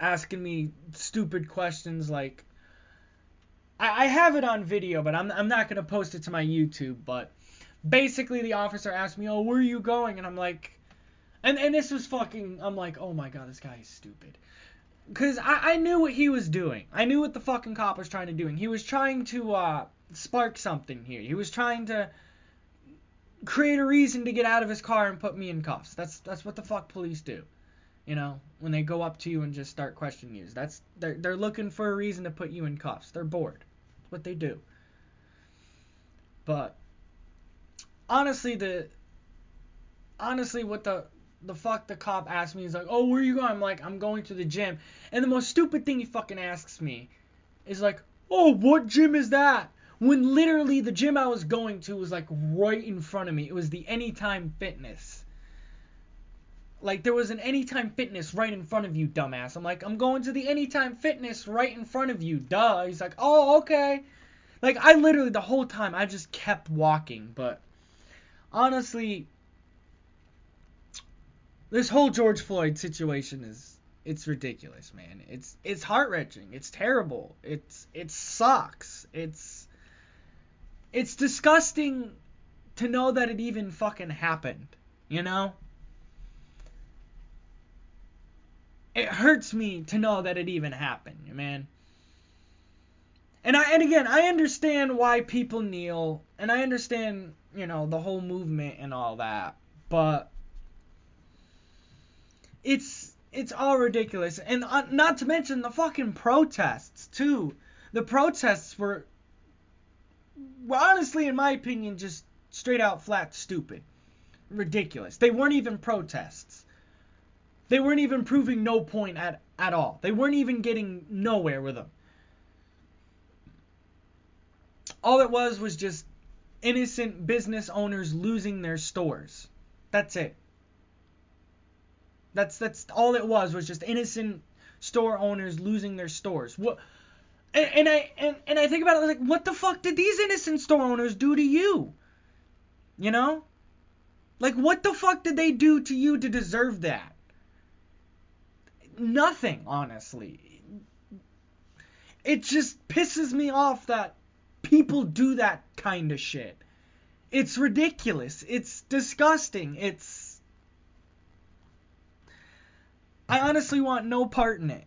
A: asking me stupid questions. Like, I have it on video, but I'm not gonna post it to my YouTube. But basically, the officer asked me, "Oh, where are you going?" And I'm like, and this was fucking. I'm like, oh my god, this guy is stupid. Because I knew what he was doing. I knew what the fucking cop was trying to do. He was trying to spark something here. He was trying to create a reason to get out of his car and put me in cuffs. That's what the fuck police do. You know, when they go up to you and just start questioning you. They're looking for a reason to put you in cuffs. They're bored. That's what they do. But honestly, what the fuck the cop asked me is like, "Oh, where are you going?" I'm like, "I'm going to the gym." And the most stupid thing he fucking asks me is like, "Oh, what gym is that?" When literally the gym I was going to was like right in front of me. It was the Anytime Fitness. Like, there was an Anytime Fitness right in front of you, dumbass. I'm like, "I'm going to the Anytime Fitness right in front of you, duh." He's like, "Oh, okay." Like, I literally, the whole time, I just kept walking. But honestly, this whole George Floyd situation it's ridiculous, man. It's heart-wrenching. It's terrible. It sucks. It's disgusting to know that it even fucking happened, you know? It hurts me to know that it even happened, man. And again, I understand why people kneel, and I understand, you know, the whole movement and all that, but it's all ridiculous. And not to mention the fucking protests, too. The protests were honestly, in my opinion, just straight out flat stupid. Ridiculous. They weren't even protests. They weren't even proving no point at all. They weren't even getting nowhere with them. All it was just innocent business owners losing their stores. That's it. That's all it was just innocent store owners losing their stores. What? And I think about it like, what the fuck did these innocent store owners do to you? You know? Like, what the fuck did they do to you to deserve that? Nothing, honestly. It just pisses me off that people do that kind of shit. It's ridiculous. It's disgusting. I honestly want no part in it.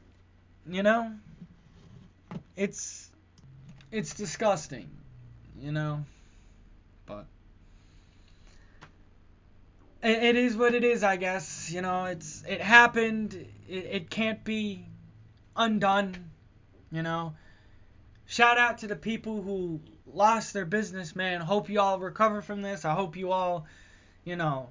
A: You know? It's disgusting. You know? But it is what it is, I guess. You know, it happened. It can't be undone. You know? Shout out to the people who lost their business, man. Hope you all recover from this. I hope you all, you know,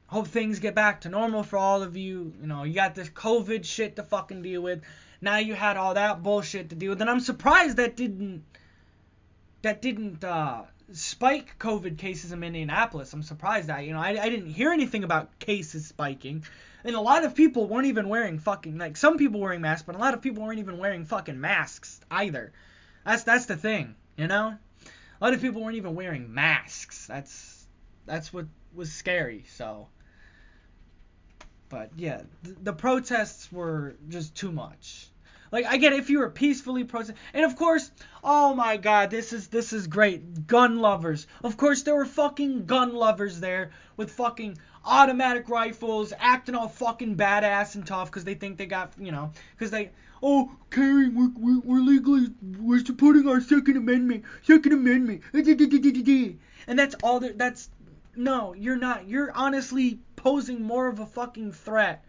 A: hope things get back to normal for all of you. You know, you got this COVID shit to fucking deal with. Now you had all that bullshit to deal with. And I'm surprised that didn't spike COVID cases in Minneapolis. I'm surprised that, you know, I didn't hear anything about cases spiking. And a lot of people weren't even wearing fucking, like, some people wearing masks, but a lot of people weren't even wearing fucking masks either. That's the thing, you know? A lot of people weren't even wearing masks. That's what was scary, so. But yeah, the protests were just too much. Like, I get it if you were peacefully protesting. And of course, oh my god, this is great. Gun lovers. Of course, there were fucking gun lovers there with fucking automatic rifles, acting all fucking badass and tough because they think they got, you know, because they, oh, carrying, we're legally, we're supporting our Second Amendment. And that's all that's, no, you're not. You're honestly posing more of a fucking threat.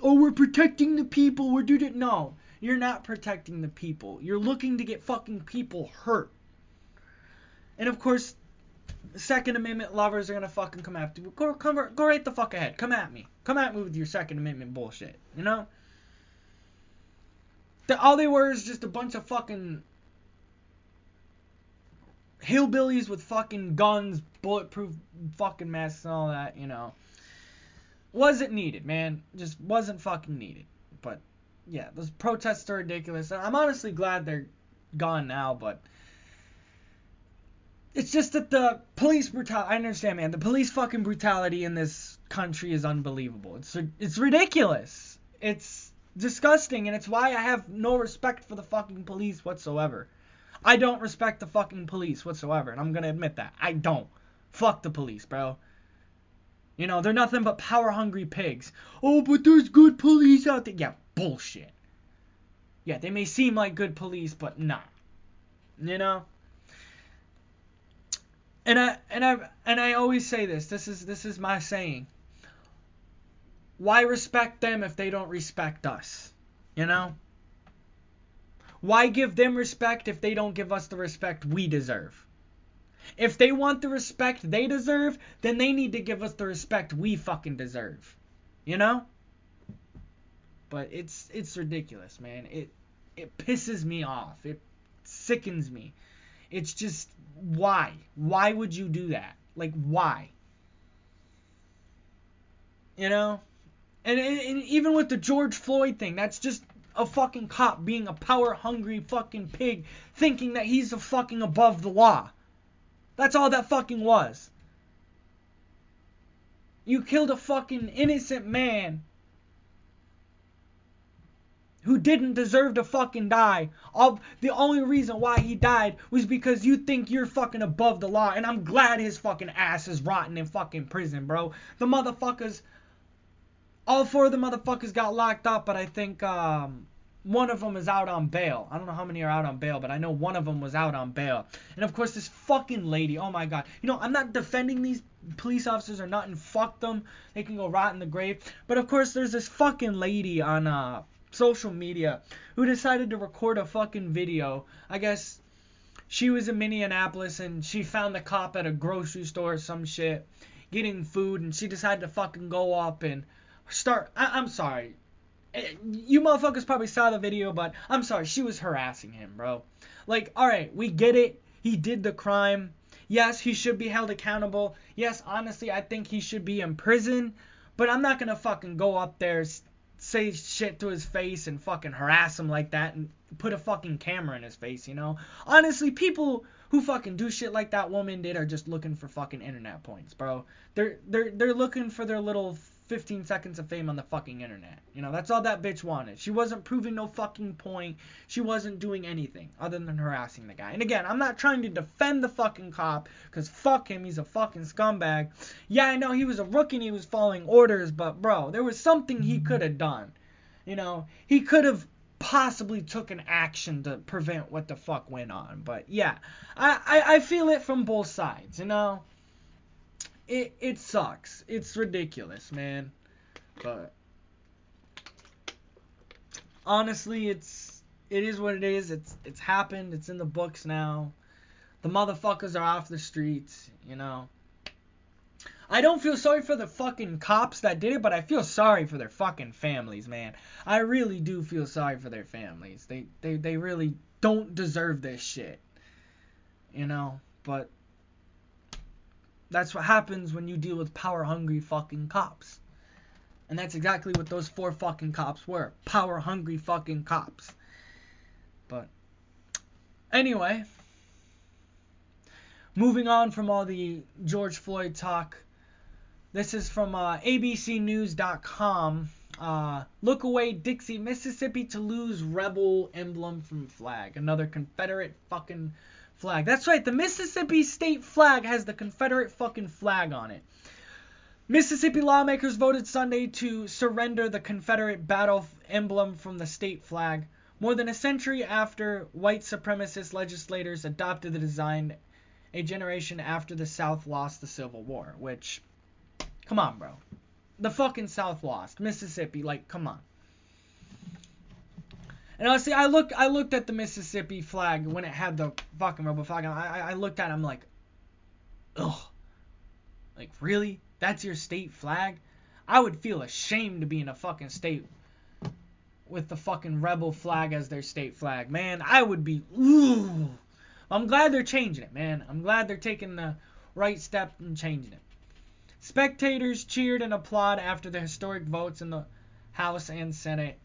A: Oh, we're protecting the people. We're doing it. No, you're not protecting the people. You're looking to get fucking people hurt. And of course, Second Amendment lovers are gonna fucking come after you. Go right the fuck ahead. Come at me. Come at me with your Second Amendment bullshit. You know? All they were is just a bunch of fucking hillbillies with fucking guns, bulletproof fucking masks and all that, you know. Wasn't needed, man. Just wasn't fucking needed. But, yeah, those protests are ridiculous. I'm honestly glad they're gone now, but it's just that the police brutality, I understand, man. The police fucking brutality in this country is unbelievable. It's ridiculous. It's disgusting, and it's why I have no respect for the fucking police whatsoever. I don't respect the fucking police whatsoever, and I'm gonna admit that. I don't. Fuck the police, bro. You know, they're nothing but power-hungry pigs. Oh, but there's good police out there. Yeah, bullshit. Yeah, they may seem like good police, but nah. You know? And I always say this. This is my saying. Why respect them if they don't respect us? You know? Why give them respect if they don't give us the respect we deserve? If they want the respect they deserve, then they need to give us the respect we fucking deserve. You know? But it's ridiculous, man. It pisses me off. It sickens me. It's just, why? Why would you do that? Like, why? You know? And even with the George Floyd thing, that's just a fucking cop being a power-hungry fucking pig thinking that he's a fucking above the law. That's all that fucking was. You killed a fucking innocent man who didn't deserve to fucking die. The only reason why he died was because you think you're fucking above the law. And I'm glad his fucking ass is rotting in fucking prison, bro. The motherfuckers, all four of the motherfuckers got locked up, but I think one of them is out on bail. I don't know how many are out on bail, but I know one of them was out on bail. And of course, this fucking lady, oh my god. You know, I'm not defending these police officers or nothing. Fuck them. They can go rot in the grave. But of course, there's this fucking lady on social media who decided to record a fucking video. I guess she was in Minneapolis and she found the cop at a grocery store or some shit getting food, and she decided to fucking go up and start. I'm sorry. You motherfuckers probably saw the video, but I'm sorry, she was harassing him, bro. Like, alright, we get it. he did the crime. Yes, he should be held accountable. Yes, honestly, I think he should be in prison. But I'm not going to fucking go up there, say shit to his face and fucking harass him like that and put a fucking camera in his face, you know? Honestly, people who fucking do shit like that woman did are just looking for fucking internet points, bro. They're looking for their little 15 seconds of fame on the fucking internet. You know, that's all that bitch wanted. She wasn't proving no fucking point. She wasn't doing anything other than harassing the guy. And again, I'm not trying to defend the fucking cop, because fuck him, he's a fucking scumbag. Yeah, I know he was a rookie and he was following orders, but bro, there was something he could have done. You know, he could have possibly took an action to prevent what the fuck went on. But yeah, I feel it from both sides, you know? It sucks. It's ridiculous, man. But honestly, it is what it is. It's happened. It's in the books now. The motherfuckers are off the streets, you know. I don't feel sorry for the fucking cops that did it, but I feel sorry for their fucking families, man. I really do feel sorry for their families. They really don't deserve this shit. You know, but that's what happens when you deal with power-hungry fucking cops. And that's exactly what those 4 fucking cops were. Power-hungry fucking cops. But anyway, moving on from all the George Floyd talk, this is from abcnews.com. Look away, Dixie, Mississippi to lose rebel emblem from flag. Another Confederate fucking flag. That's right, the Mississippi state flag has the Confederate fucking flag on it. Mississippi lawmakers voted Sunday to surrender the Confederate battle emblem from the state flag, more than a century after white supremacist legislators adopted the design a generation after the South lost the Civil War. Which, come on, bro. The fucking South lost. Mississippi, like, come on. And honestly, I looked at the Mississippi flag when it had the fucking rebel flag on. I looked at it, I'm like, ugh. Like, really? That's your state flag? I would feel ashamed to be in a fucking state with the fucking rebel flag as their state flag. Man, I would be, ooh. I'm glad they're changing it, man. I'm glad they're taking the right step and changing it. Spectators cheered and applauded after the historic votes in the House and Senate.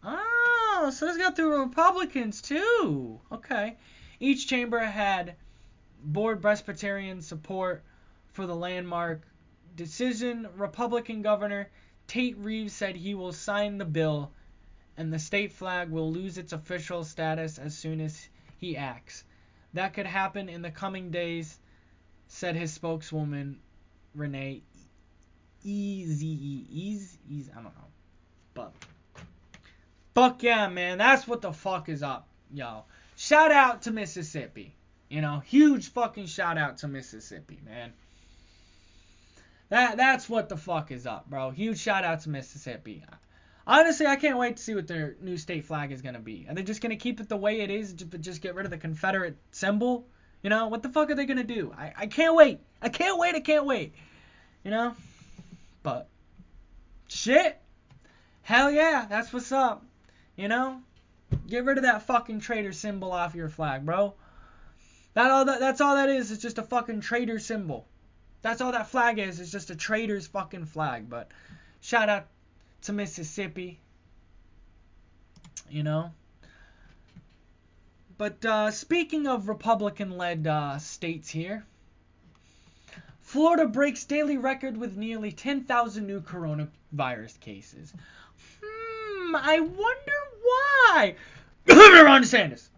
A: Oh, so this got through Republicans too. Okay. Each chamber had board Presbyterian support for the landmark decision. Republican Governor Tate Reeves said he will sign the bill and the state flag will lose its official status as soon as he acts. That could happen in the coming days, said his spokeswoman Renee Easy, I don't know. But fuck yeah, man. That's what the fuck is up, yo. Shout out to Mississippi. You know, huge fucking shout out to Mississippi, man. That's what the fuck is up, bro. Huge shout out to Mississippi. Honestly, I can't wait to see what their new state flag is going to be. Are they just going to keep it the way it is, but just get rid of the Confederate symbol? You know, what the fuck are they going to do? I can't wait. I can't wait. You know? But, shit. Hell yeah, that's what's up. You know? Get rid of that fucking traitor symbol off your flag, bro. That's all that is. It's just a fucking traitor symbol. That's all that flag is. It's just a traitor's fucking flag. But shout out to Mississippi. You know? But speaking of Republican-led states here, Florida breaks daily record with nearly 10,000 new coronavirus cases. I wonder why. Ron DeSantis.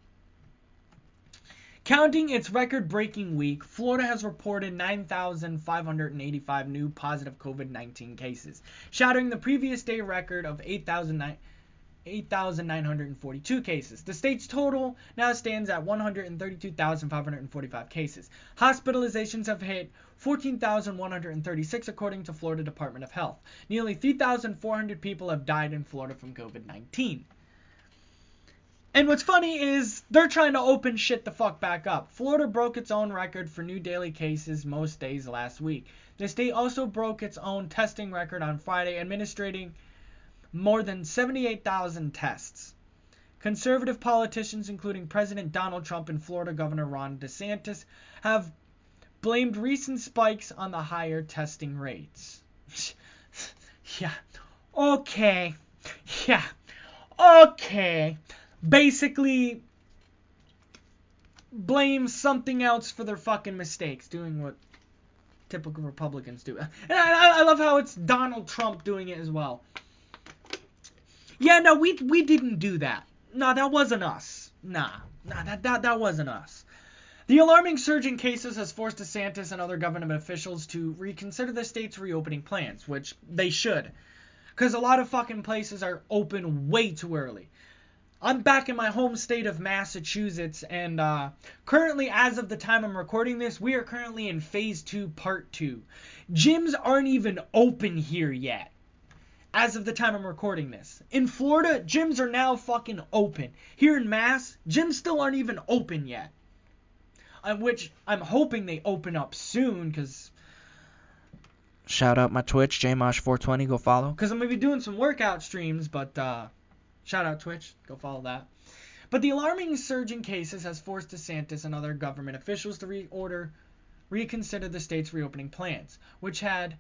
A: Counting its record-breaking week, Florida has reported 9,585 new positive COVID-19 cases, shattering the previous day record of 8,942 cases. The state's total now stands at 132,545 cases. Hospitalizations have hit 14,136 according to Florida Department of Health. Nearly 3,400 people have died in Florida from COVID-19. And what's funny is they're trying to open shit the fuck back up. Florida broke its own record for new daily cases most days last week. The state also broke its own testing record on Friday, administering more than 78,000 tests. Conservative politicians, including President Donald Trump and Florida Governor Ron DeSantis, have blamed recent spikes on the higher testing rates. Yeah. Okay. Yeah. Okay. Basically, blame something else for their fucking mistakes, doing what typical Republicans do. And I love how it's Donald Trump doing it as well. Yeah, no, we didn't do that. No, that wasn't us. Nah, that wasn't us. The alarming surge in cases has forced DeSantis and other government officials to reconsider the state's reopening plans, which they should. Because a lot of fucking places are open way too early. I'm back in my home state of Massachusetts, and currently, as of the time I'm recording this, we are currently in Phase 2, Part 2. Gyms aren't even open here yet, as of the time I'm recording this. In Florida, gyms are now fucking open. Here in Mass, gyms still aren't even open yet. Which I'm hoping they open up soon, because... Shout out my Twitch, JMosh420, go follow. Because I'm going to be doing some workout streams, but... shout out Twitch, go follow that. But the alarming surge in cases has forced DeSantis and other government officials to reconsider the state's reopening plans, which had,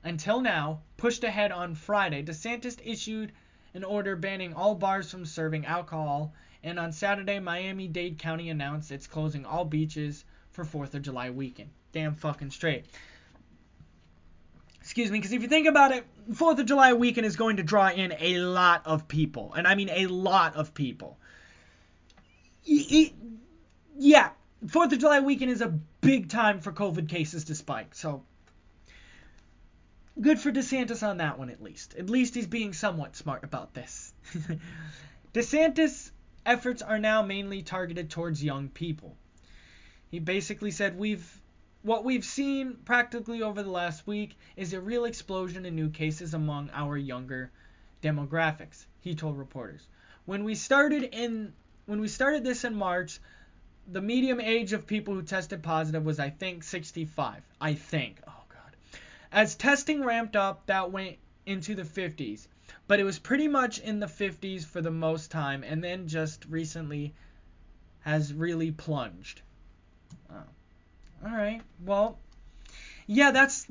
A: until now, pushed ahead on Friday. DeSantis issued an order banning all bars from serving alcohol, and on Saturday, Miami-Dade County announced it's closing all beaches for 4th of July weekend. Damn fucking straight. Excuse me, because if you think about it, 4th of July weekend is going to draw in a lot of people. And I mean a lot of people. Yeah, 4th of July weekend is a big time for COVID cases to spike. So, good for DeSantis on that one at least. At least he's being somewhat smart about this. DeSantis' efforts are now mainly targeted towards young people. He basically said, what we've seen practically over the last week is a real explosion in new cases among our younger demographics, he told reporters. When we started this in March, the median age of people who tested positive was, I think, 65. I think. Oh, God. As testing ramped up, that went into the 50s. But it was pretty much in the 50s for the most time, and then just recently has really plunged. Oh. Alright, well, yeah, that's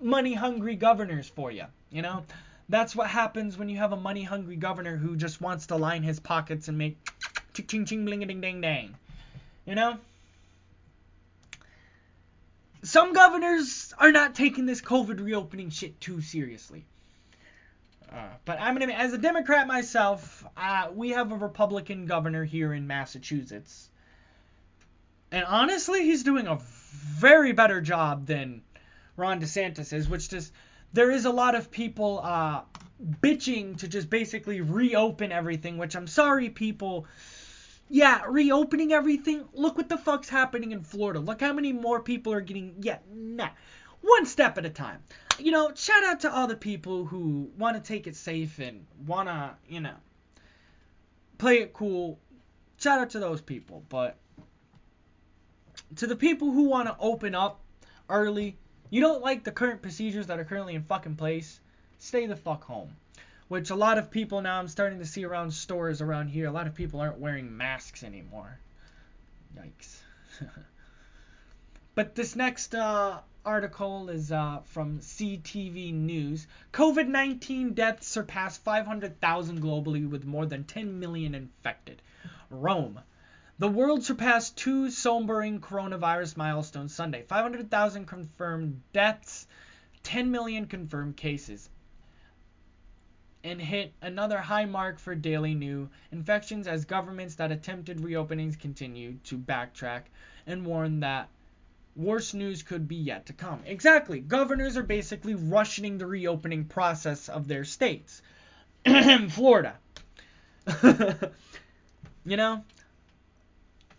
A: money-hungry governors for you, you know? That's what happens when you have a money-hungry governor who just wants to line his pockets and make ching-ching bling-a-ding-dang-dang, you know? Some governors are not taking this COVID reopening shit too seriously. But I'm gonna, as a Democrat myself, we have a Republican governor here in Massachusetts. And honestly, he's doing a very better job than Ron DeSantis is, which just, there is a lot of people bitching to just basically reopen everything, which I'm sorry, people. Yeah, reopening everything. Look what the fuck's happening in Florida. Look how many more people are getting, one step at a time. You know, shout out to all the people who want to take it safe and want to, you know, play it cool. Shout out to those people. But to the people who want to open up early, you don't like the current procedures that are currently in fucking place, stay the fuck home. Which a lot of people now, I'm starting to see around stores around here, a lot of people aren't wearing masks anymore. Yikes. But this next article is from CTV News. COVID-19 deaths surpass 500,000 globally with more than 10 million infected. Rome. The world surpassed two sobering coronavirus milestones Sunday. 500,000 confirmed deaths, 10 million confirmed cases, and hit another high mark for daily new infections as governments that attempted reopenings continued to backtrack and warn that worse news could be yet to come. Exactly. Governors are basically rushing the reopening process of their states. Florida. You know?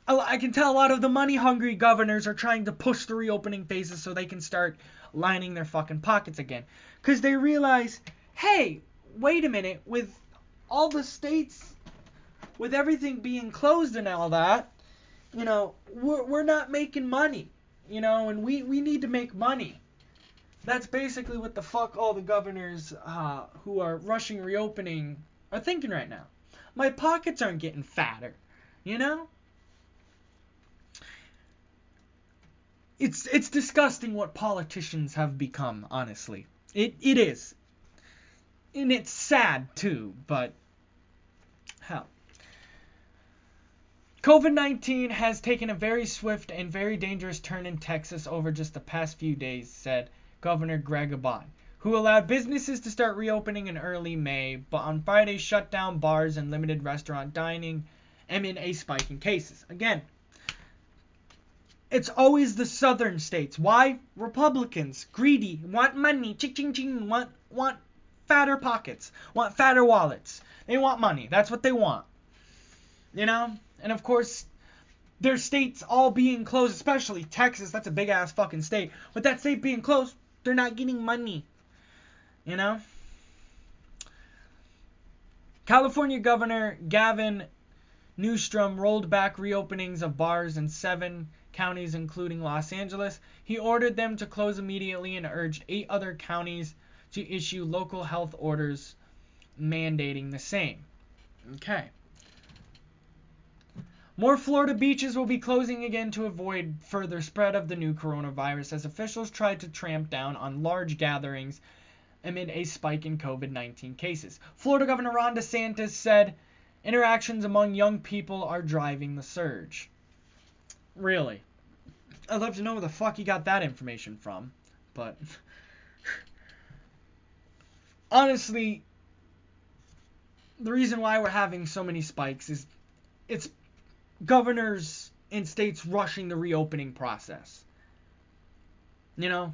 A: I can tell a lot of the money-hungry governors are trying to push the reopening phases so they can start lining their fucking pockets again. Because they realize, hey, wait a minute, with all the states, with everything being closed and all that, you know, we're not making money, you know, and we need to make money. That's basically what the fuck all the governors who are rushing reopening are thinking right now. My pockets aren't getting fatter, you know? It's disgusting what politicians have become, honestly. It is. And it's sad too, but hell. COVID-19 has taken a very swift and very dangerous turn in Texas over just the past few days, said Governor Greg Abbott, who allowed businesses to start reopening in early May, but on Friday shut down bars and limited restaurant dining amid a spike in cases. Again, it's always the southern states. Why? Republicans, greedy, want money, ching, want fatter pockets, want fatter wallets. They want money. That's what they want. You know? And of course, their states all being closed, especially Texas, that's a big ass fucking state. With that state being closed, they're not getting money. You know? California Governor Gavin Newsom rolled back reopenings of bars in 7 counties, including Los Angeles. He ordered them to close immediately and urged 8 other counties to issue local health orders mandating the same. Okay. More Florida beaches will be closing again to avoid further spread of the new coronavirus as officials try to tramp down on large gatherings amid a spike in COVID-19 cases. Florida Governor Ron DeSantis said interactions among young people are driving the surge. Really? I'd love to know where the fuck he got that information from, but honestly, the reason why we're having so many spikes is it's governors in states rushing the reopening process. You know,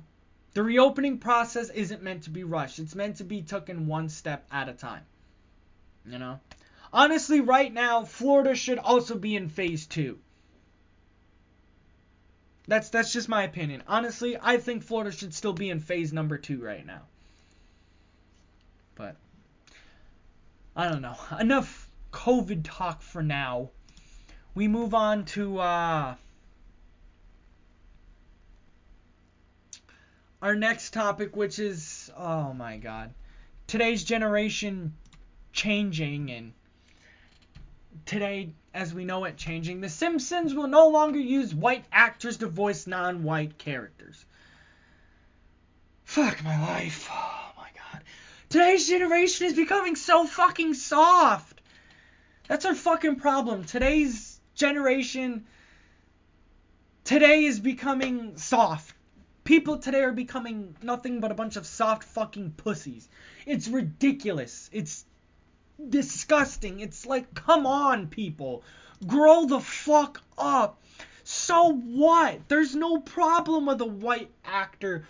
A: the reopening process isn't meant to be rushed. It's meant to be taken one step at a time. You know, honestly, right now, Florida should also be in phase 2. That's just my opinion. Honestly, I think Florida should still be in phase number 2 right now. But I don't know. Enough COVID talk for now. We move on to our next topic, which is, oh my god, today's generation changing, and today, as we know it changing, The Simpsons will no longer use white actors to voice non-white characters. Fuck my life. Oh my god. Today's generation is becoming so fucking soft. That's our fucking problem. Today's generation today is becoming soft. People today are becoming nothing but a bunch of soft fucking pussies. It's ridiculous. It's disgusting. It's like, come on, people. Grow the fuck up. So what? There's no problem with a white actor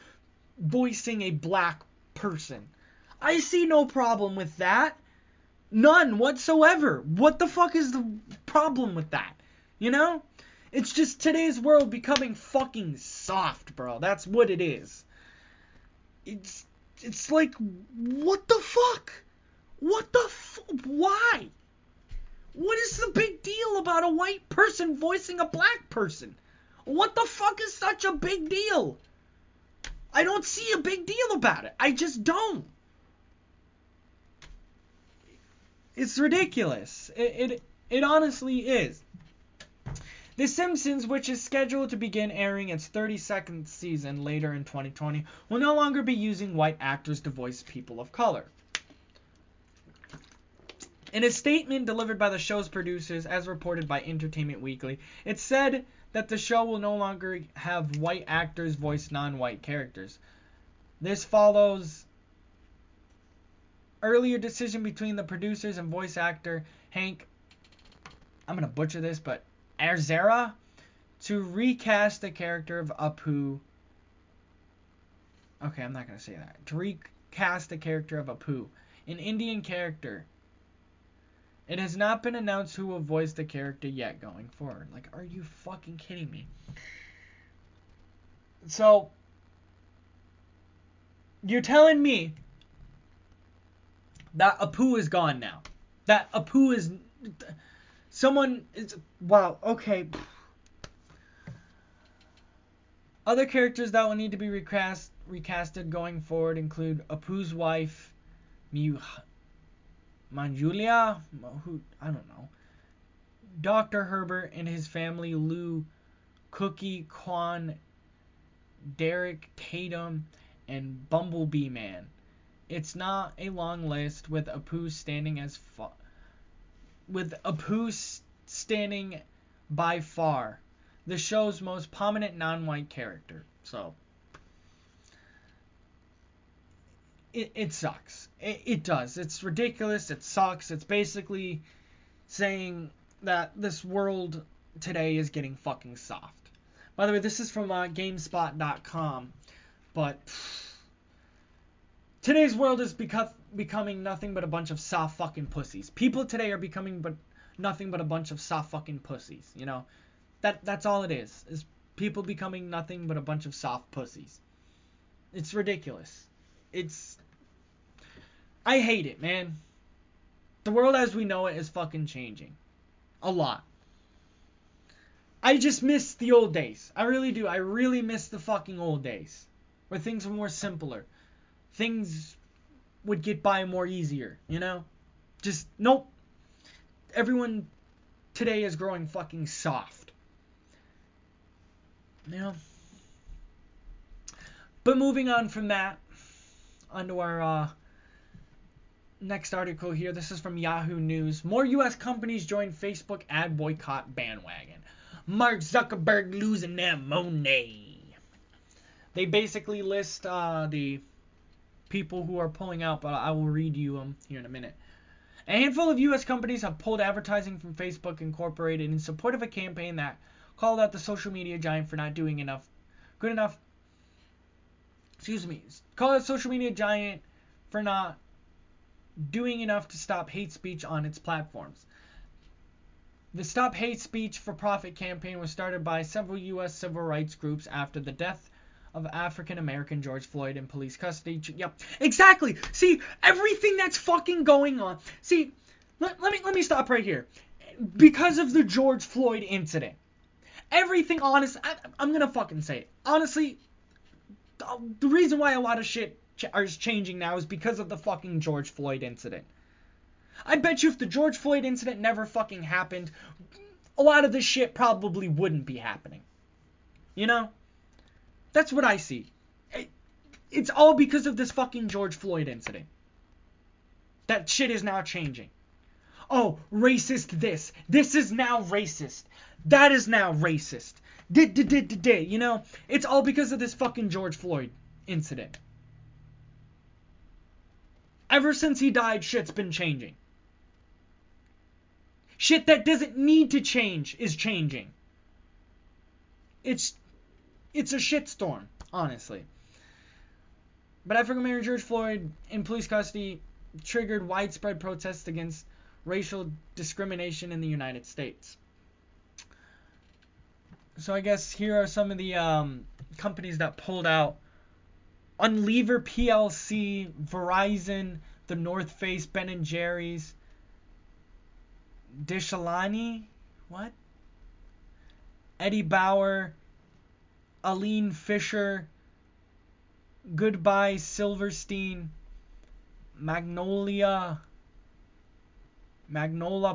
A: voicing a black person. I see no problem with that. None whatsoever. What the fuck is the problem with that? You know? It's just today's world becoming fucking soft, bro. That's what it is. It's like, what the fuck? Why? What is the big deal about a white person voicing a black person? What the fuck is such a big deal? I don't see a big deal about it. I just don't. It's ridiculous. It honestly is. The Simpsons, which is scheduled to begin airing its 32nd season later in 2020, will no longer be using white actors to voice people of color. In a statement delivered by the show's producers, as reported by Entertainment Weekly, it said that the show will no longer have white actors voice non-white characters. This follows earlier decision between the producers and voice actor Hank, I'm going to butcher this, but Arzera, to recast the character of Apu. Okay, I'm not going to say that. To recast the character of Apu, an Indian character. It has not been announced who will voice the character yet going forward. Like, are you fucking kidding me? So, you're telling me that Apu is gone now. That Apu is... Someone is... Wow, okay. Other characters that will need to be recasted going forward include Apu's wife, Manjulia, who I don't know. Dr. Herbert and his family, Lou, Cookie, Quan, Derek, Tatum, and Bumblebee Man. It's not a long list with Apu standing by far the show's most prominent non-white character. So it sucks. It does. It's ridiculous. It sucks. It's basically saying that this world today is getting fucking soft. By the way, this is from GameSpot.com, but today's world is becoming nothing but a bunch of soft fucking pussies. People today are becoming nothing but a bunch of soft fucking pussies. You know, that's all it is people becoming nothing but a bunch of soft pussies. It's ridiculous. I hate it, man. The world as we know it is fucking changing. A lot. I just miss the old days. I really do. I really miss the fucking old days. Where things were more simpler. Things would get by more easier, you know? Just, nope. Everyone today is growing fucking soft. You know? But moving on from that, onto our next article here. This is from Yahoo News. More U.S. companies join Facebook ad boycott bandwagon. Mark Zuckerberg losing their money. They basically list the people who are pulling out, but I will read you them here in a minute. A handful of U.S. companies have pulled advertising from Facebook Incorporated in support of a campaign that called out the social media giant for not doing called out social media giant for not doing enough to stop hate speech on its platforms. The Stop Hate Speech for Profit campaign was started by several U.S. civil rights groups after the death of African-American George Floyd in police custody. Yep, exactly. See, everything that's fucking going on. See, let me stop right here. Because of the George Floyd incident, everything, I'm going to fucking say it. Honestly, the reason why a lot of shit is changing now is because of the fucking George Floyd incident. I bet you if the George Floyd incident never fucking happened, a lot of this shit probably wouldn't be happening. You know? That's what I see. It's all because of this fucking George Floyd incident. That shit is now changing. Oh, racist this. This is now racist. That is now racist. You know? It's all because of this fucking George Floyd incident. Ever since he died, shit's been changing. Shit that doesn't need to change is changing. It's a shitstorm, honestly. But African-American George Floyd in police custody triggered widespread protests against racial discrimination in the United States. So I guess here are some of the companies that pulled out. Unilever PLC, Verizon, The North Face, Ben & Jerry's, Dishalani, what? Eddie Bauer, Aline Fisher, Goodbye Silverstein, Magnolia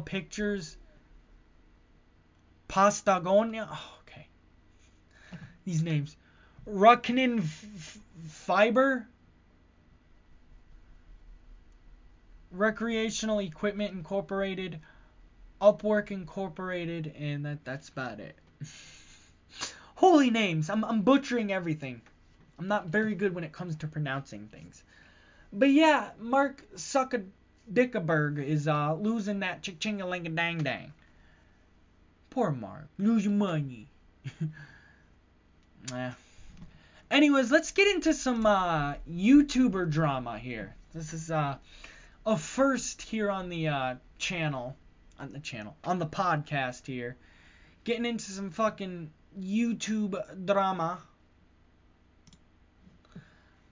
A: Pictures, Pastagonia, okay, these names, Rucknin Fiber, Recreational Equipment Incorporated, Upwork Incorporated, and that's about it. Holy names. I'm butchering everything. I'm not very good when it comes to pronouncing things. But yeah, Mark Zuckerberg is losing that ching-a-ling-a-dang-dang. Poor Mark. Losing money. Anyways, let's get into some YouTuber drama here. This is a first here on the channel. On the podcast here. Getting into some fucking YouTube drama.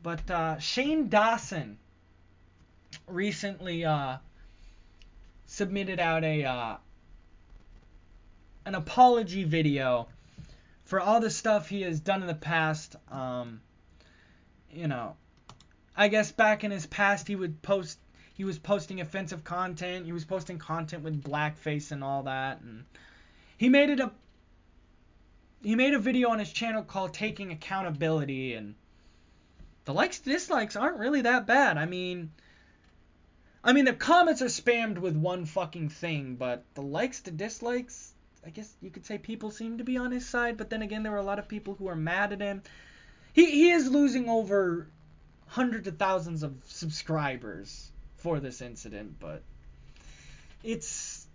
A: But Shane Dawson recently submitted out an apology video for all the stuff he has done in the past. You know, I guess back in his past he he was posting offensive content. He was posting content with blackface and all that. And he made a video on his channel called Taking Accountability, and the likes dislikes aren't really that bad. I mean the comments are spammed with one fucking thing, but the likes to dislikes, I guess you could say people seem to be on his side, but then again, there were a lot of people who are mad at him. He is losing over hundreds of thousands of subscribers for this incident, but it's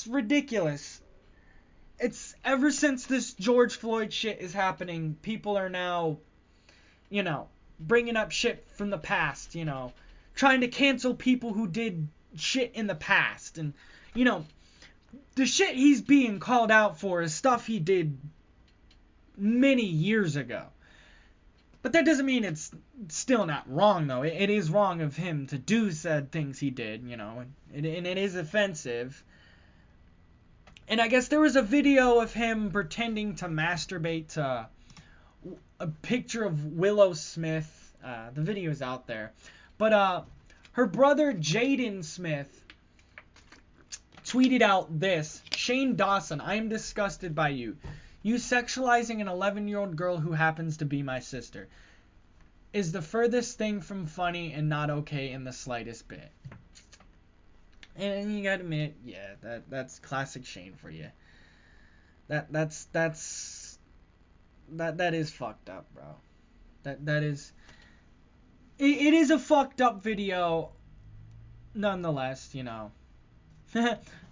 A: ridiculous. It's ever since this George Floyd shit is happening, people are now, bringing up shit from the past, trying to cancel people who did shit in the past. And, the shit he's being called out for is stuff he did many years ago. But that doesn't mean it's still not wrong, though. It is wrong of him to do said things he did, and it is offensive. And I guess there was a video of him pretending to masturbate to a picture of Willow Smith. The video is out there. But her brother Jaden Smith tweeted out this: "Shane Dawson, I am disgusted by you. You sexualizing an 11-year-old girl who happens to be my sister is the furthest thing from funny and not okay in the slightest bit." And you gotta admit, yeah, that's classic Shane for you. That is fucked up, bro. That is. It is a fucked up video, nonetheless.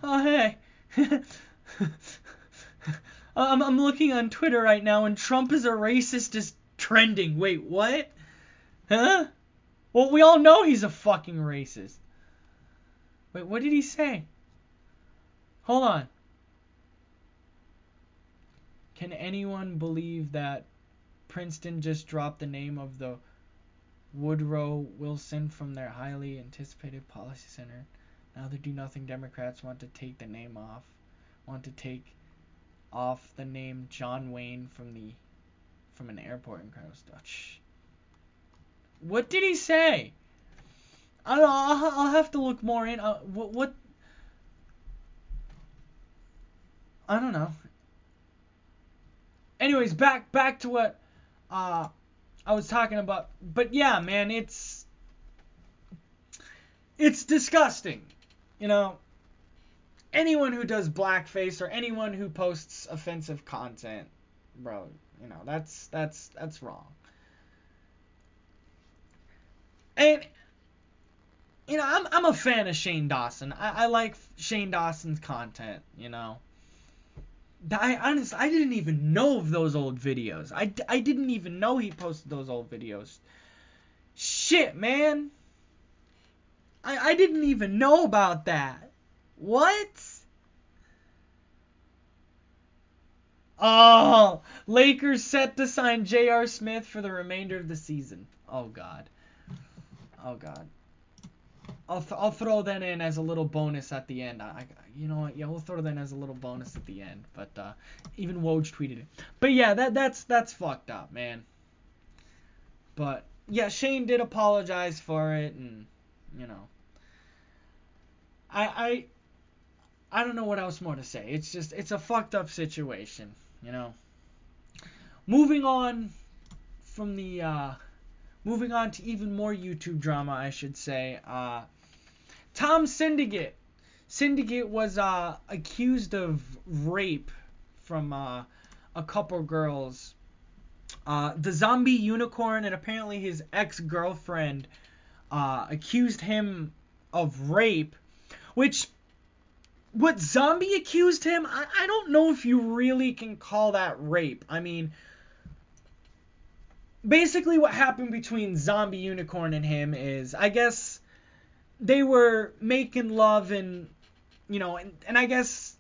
A: Oh hey. I'm looking on Twitter right now, and Trump is a racist is trending. Wait, what? Huh? Well, we all know he's a fucking racist. Wait, what did he say? Hold on. Can anyone believe that Princeton just dropped the name of the Woodrow Wilson from their highly anticipated policy center? Now the do-nothing Democrats want to take the name off. Want to take off the name John Wayne from an airport in Kraustadt. What did he say? I don't know. I'll have to look more in. What? I don't know. Anyways, back to what I was talking about. But yeah, man, it's disgusting. Anyone who does blackface or anyone who posts offensive content, bro, that's wrong. And I'm a fan of Shane Dawson. I like Shane Dawson's content. I didn't even know of those old videos. I didn't even know he posted those old videos. Shit, man. I didn't even know about that. What? Oh, Lakers set to sign J.R. Smith for the remainder of the season. Oh, God. Oh, God. I'll throw that in as a little bonus at the end. You know what? Yeah, we'll throw that in as a little bonus at the end. But even Woj tweeted it. But yeah, that's fucked up, man. But yeah, Shane did apologize for it, and I don't know what else more to say. It's a fucked up situation, Moving on to even more YouTube drama, I should say. Tom Syndicate. Syndicate was accused of rape from a couple girls. The zombie unicorn and apparently his ex-girlfriend accused him of rape, which what zombie accused him, I don't know if you really can call that rape. I mean, basically what happened between zombie unicorn and him is, I guess they were making love and I guess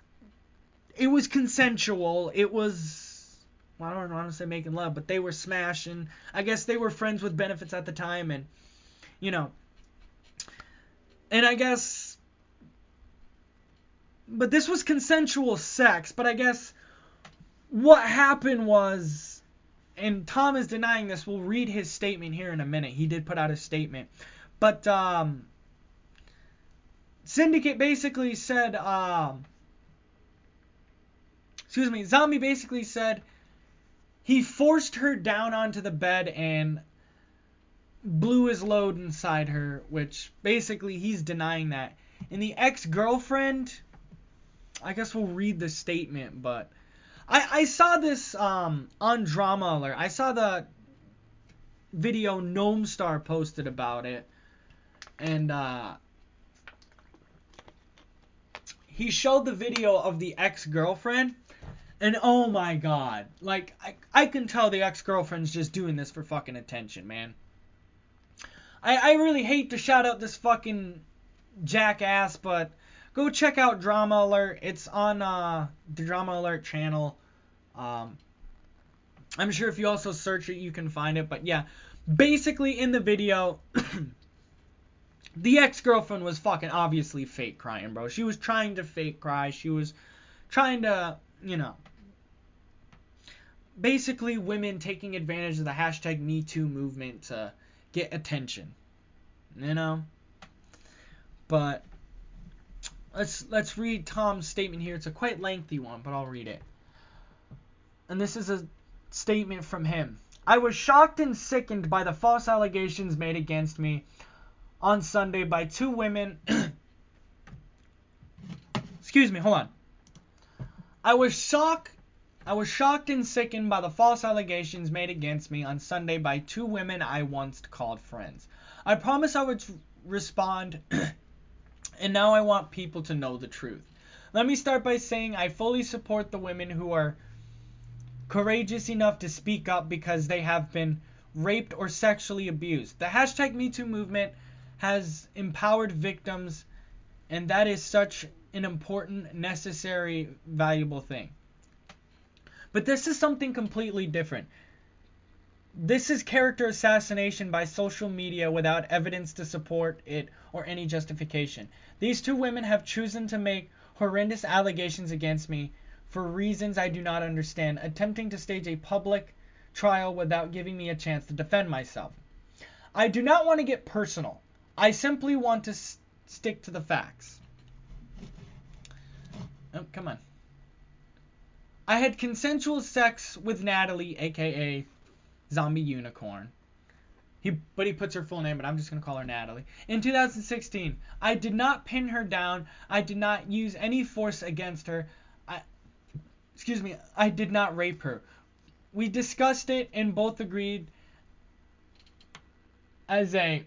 A: it was consensual. It was, well, I don't want to say making love, but they were smashing. I guess they were friends with benefits at the time, and and I guess, but this was consensual sex. But I guess what happened was, and Tom is denying this. We'll read his statement here in a minute. He did put out a statement. But Syndicate basically said, Zombie basically said he forced her down onto the bed and blew his load inside her, which basically he's denying that. And the ex-girlfriend, I guess we'll read the statement, but I saw this on Drama Alert. I saw the video Gnome Star posted about it, and he showed the video of the ex-girlfriend, and oh my god, like, I can tell the ex-girlfriend's just doing this for fucking attention, man. I really hate to shout out this fucking jackass, but go check out Drama Alert. It's on the Drama Alert channel. I'm sure if you also search it, you can find it. But yeah, basically in the video, the ex-girlfriend was fucking obviously fake crying, bro. She was trying to fake cry. She was trying to, basically women taking advantage of the hashtag #MeToo movement to get attention, But let's read Tom's statement here. It's a quite lengthy one, but I'll read it. And this is a statement from him. I was shocked and sickened by the false allegations made against me on Sunday by two women. Excuse me, hold on. I was shocked and sickened by the false allegations made against me on Sunday by two women I once called friends. I promised I would respond, and now I want people to know the truth. Let me start by saying I fully support the women who are courageous enough to speak up because they have been raped or sexually abused. The hashtag #MeToo movement has empowered victims, and that is such an important, necessary, valuable thing. But this is something completely different. This is character assassination by social media without evidence to support it or any justification. These two women have chosen to make horrendous allegations against me for reasons I do not understand, attempting to stage a public trial without giving me a chance to defend myself. I do not want to get personal. I simply want to stick to the facts. Oh, come on. I had consensual sex with Natalie, aka Zombie Unicorn. But he puts her full name, but I'm just going to call her Natalie. In 2016, I did not pin her down. I did not use any force against her. I did not rape her. We discussed it and both agreed as a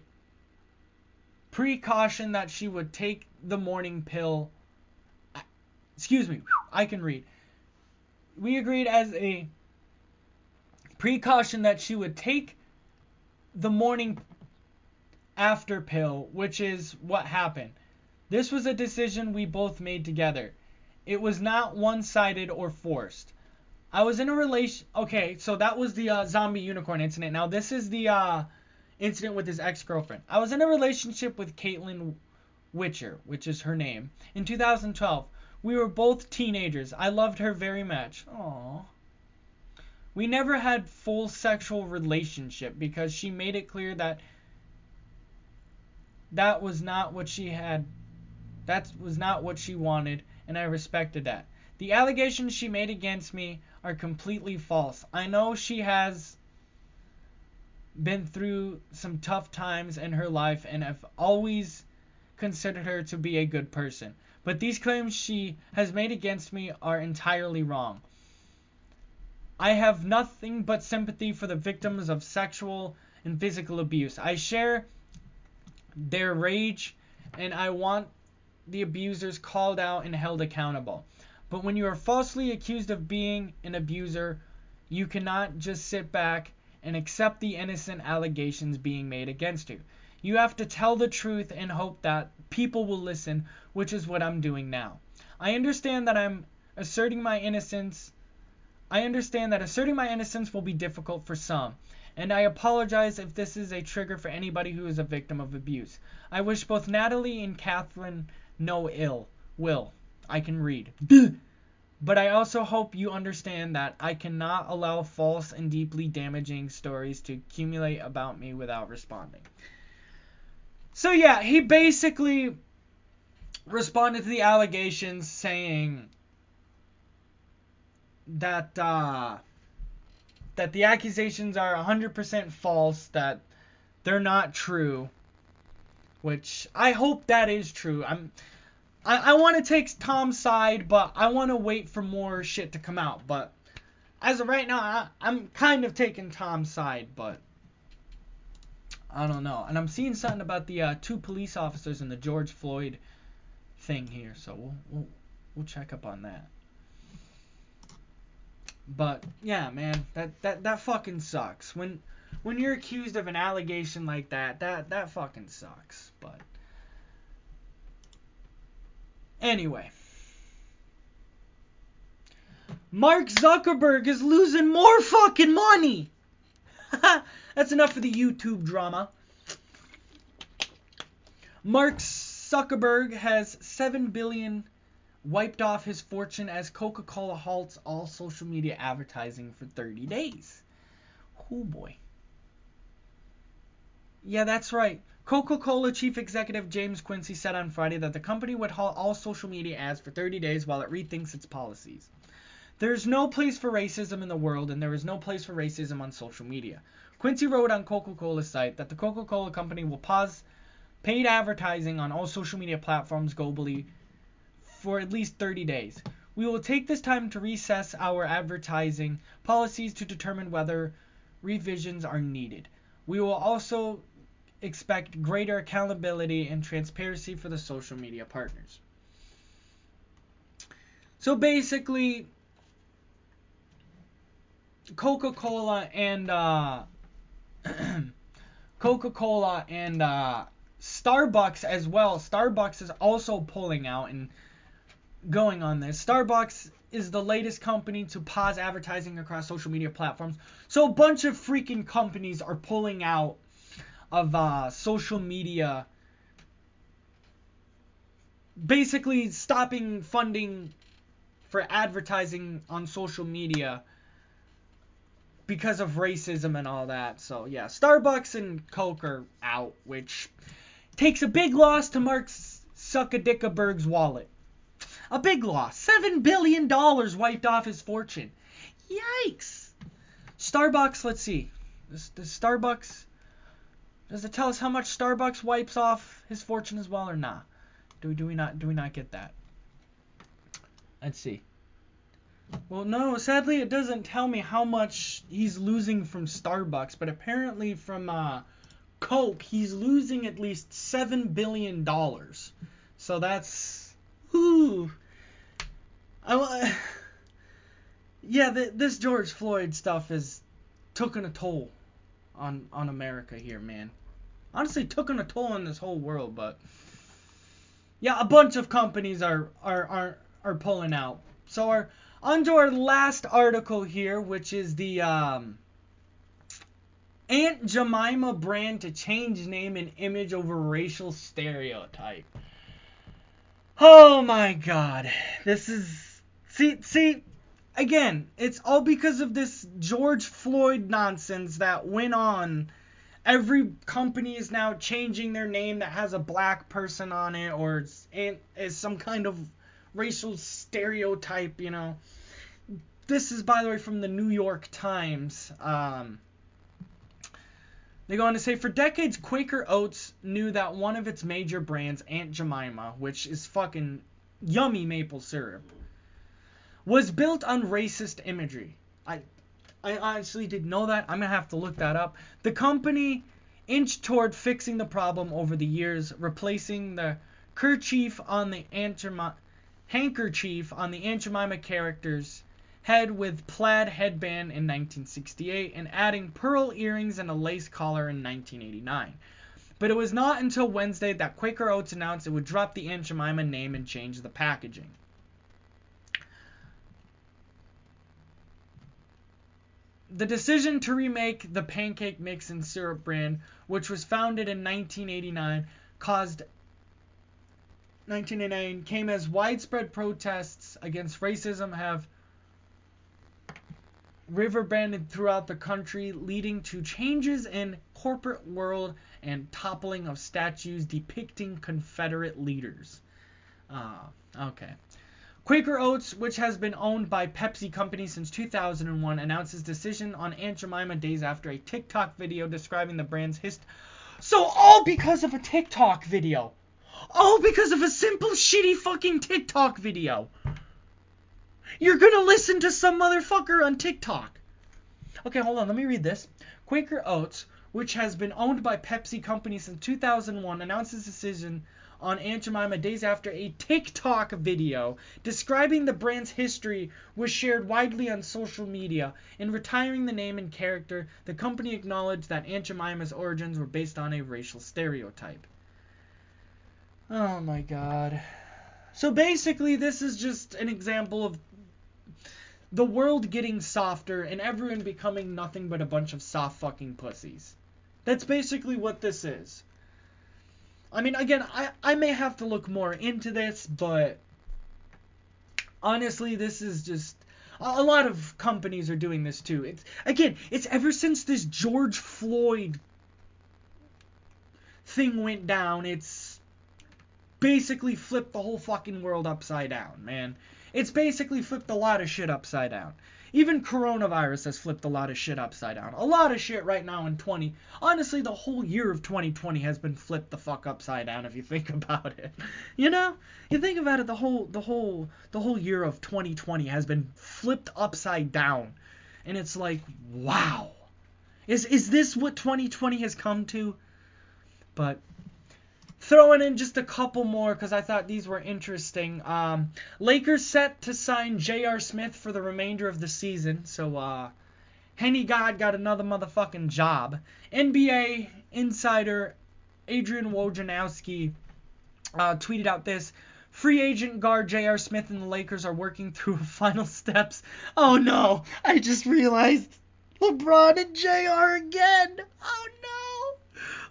A: precaution that she would take the morning pill. I can read. We agreed as a precaution that she would take the morning after pill, which is what happened. This was a decision we both made together. It was not one-sided or forced. I was in a relation... Okay, so that was the Zombie Unicorn incident. Now this is the incident with his ex-girlfriend. I was in a relationship with Caitlin Witcher, which is her name, in 2012. We were both teenagers. I loved her very much. Aww. We never had full sexual relationship because she made it clear that that was not what she wanted, and I respected that. The allegations she made against me are completely false. I know she has been through some tough times in her life, and I've always considered her to be a good person. But these claims she has made against me are entirely wrong. I have nothing but sympathy for the victims of sexual and physical abuse. I share their rage, and I want the abusers called out and held accountable. But when you are falsely accused of being an abuser, you cannot just sit back and accept the innocent allegations being made against you. You have to tell the truth and hope that people will listen, which is what I'm doing now. I understand that asserting my innocence will be difficult for some, and I apologize if this is a trigger for anybody who is a victim of abuse. I wish both Natalie and Catherine no ill will. I can read. But I also hope you understand that I cannot allow false and deeply damaging stories to accumulate about me without responding. So yeah, he basically responded to the allegations saying that that the accusations are 100% false, that they're not true, which I hope that is true. I want to take Tom's side, but I want to wait for more shit to come out. But as of right now, I'm kind of taking Tom's side, but I don't know. And I'm seeing something about the 2 police officers in the George Floyd thing here, so we'll check up on that. But yeah, man, that fucking sucks. When you're accused of an allegation like that fucking sucks. But anyway, Mark Zuckerberg is losing more fucking money. That's enough for the YouTube drama. Mark Zuckerberg has $7 billion wiped off his fortune as Coca-Cola halts all social media advertising for 30 days. Oh boy. Yeah, that's right. Coca-Cola chief executive James Quincy said on Friday that the company would halt all social media ads for 30 days while it rethinks its policies. There is no place for racism in the world, and there is no place for racism on social media. Quincy wrote on Coca-Cola's site that the Coca-Cola company will pause paid advertising on all social media platforms globally for at least 30 days. We will take this time to reassess our advertising policies to determine whether revisions are needed. We will also expect greater accountability and transparency for the social media partners. So basically, Coca-Cola and Starbucks as well. Starbucks is also pulling out and going on this. Starbucks is the latest company to pause advertising across social media platforms. So a bunch of freaking companies are pulling out of social media, basically stopping funding for advertising on social media because of racism and all that. So yeah, Starbucks and Coke are out, which takes a big loss to Mark Zuckerberg's wallet. A big loss. $7 billion wiped off his fortune. Yikes. Starbucks, let's see. Does Starbucks, does it tell us how much Starbucks wipes off his fortune as well or not? Do we not get that? Let's see. Well, no, sadly it doesn't tell me how much he's losing from Starbucks, but apparently from Coke, he's losing at least $7 billion. So that's... Ooh. Yeah, this George Floyd stuff is taking a toll on America here, man. Honestly, taking a toll on this whole world, but yeah, a bunch of companies are pulling out. So on to our last article here, which is the Aunt Jemima brand to change name and image over racial stereotype. Oh my god. This is... See, again, it's all because of this George Floyd nonsense that went on. Every company is now changing their name that has a black person on it, or is some kind of racial stereotype, you know. This is, by the way, from the New York Times. They go on to say, for decades, Quaker Oats knew that one of its major brands, Aunt Jemima, which is fucking yummy maple syrup, was built on racist imagery. I honestly didn't know that. I'm going to have to look that up. The company inched toward fixing the problem over the years, replacing the handkerchief on the Aunt Jemima character's head with plaid headband in 1968 and adding pearl earrings and a lace collar in 1989. But it was not until Wednesday that Quaker Oats announced it would drop the Aunt Jemima name and change the packaging. The decision to remake the pancake mix and syrup brand, which was founded in 1989, caused 1989 came as widespread protests against racism have riverbended throughout the country, leading to changes in corporate world and toppling of statues depicting Confederate leaders. Okay. Quaker Oats, which has been owned by Pepsi Company since 2001, announces decision on Aunt Jemima days after a TikTok video describing the brand's history. So all because of a TikTok video. All because of a simple shitty fucking TikTok video. You're gonna listen to some motherfucker on TikTok. Okay, hold on, let me read this. Quaker Oats, which has been owned by Pepsi Company since 2001, announces decision on Aunt Jemima days after a TikTok video describing the brand's history was shared widely on social media. In retiring the name and character, the company acknowledged that Aunt Jemima's origins were based on a racial stereotype. Oh my god. So basically, this is just an example of the world getting softer and everyone becoming nothing but a bunch of soft fucking pussies. That's basically what this is. I mean, again, I may have to look more into this, but honestly, this is just... A lot of companies are doing this too. It's ever since this George Floyd thing went down, it's basically flipped the whole fucking world upside down, man. It's basically flipped a lot of shit upside down. Even coronavirus has flipped a lot of shit upside down. A lot of shit right now in honestly, the whole year of 2020 has been flipped the fuck upside down if you think about it. You know? You think about it, the whole year of 2020 has been flipped upside down. And it's like, wow. Is this what 2020 has come to? But throwing in just a couple more because I thought these were interesting. Lakers set to sign J.R. Smith for the remainder of the season. So, Henny God got another motherfucking job. NBA insider Adrian Wojnarowski tweeted out this. Free agent guard J.R. Smith and the Lakers are working through final steps. Oh no, I just realized LeBron and J.R. again. Oh no.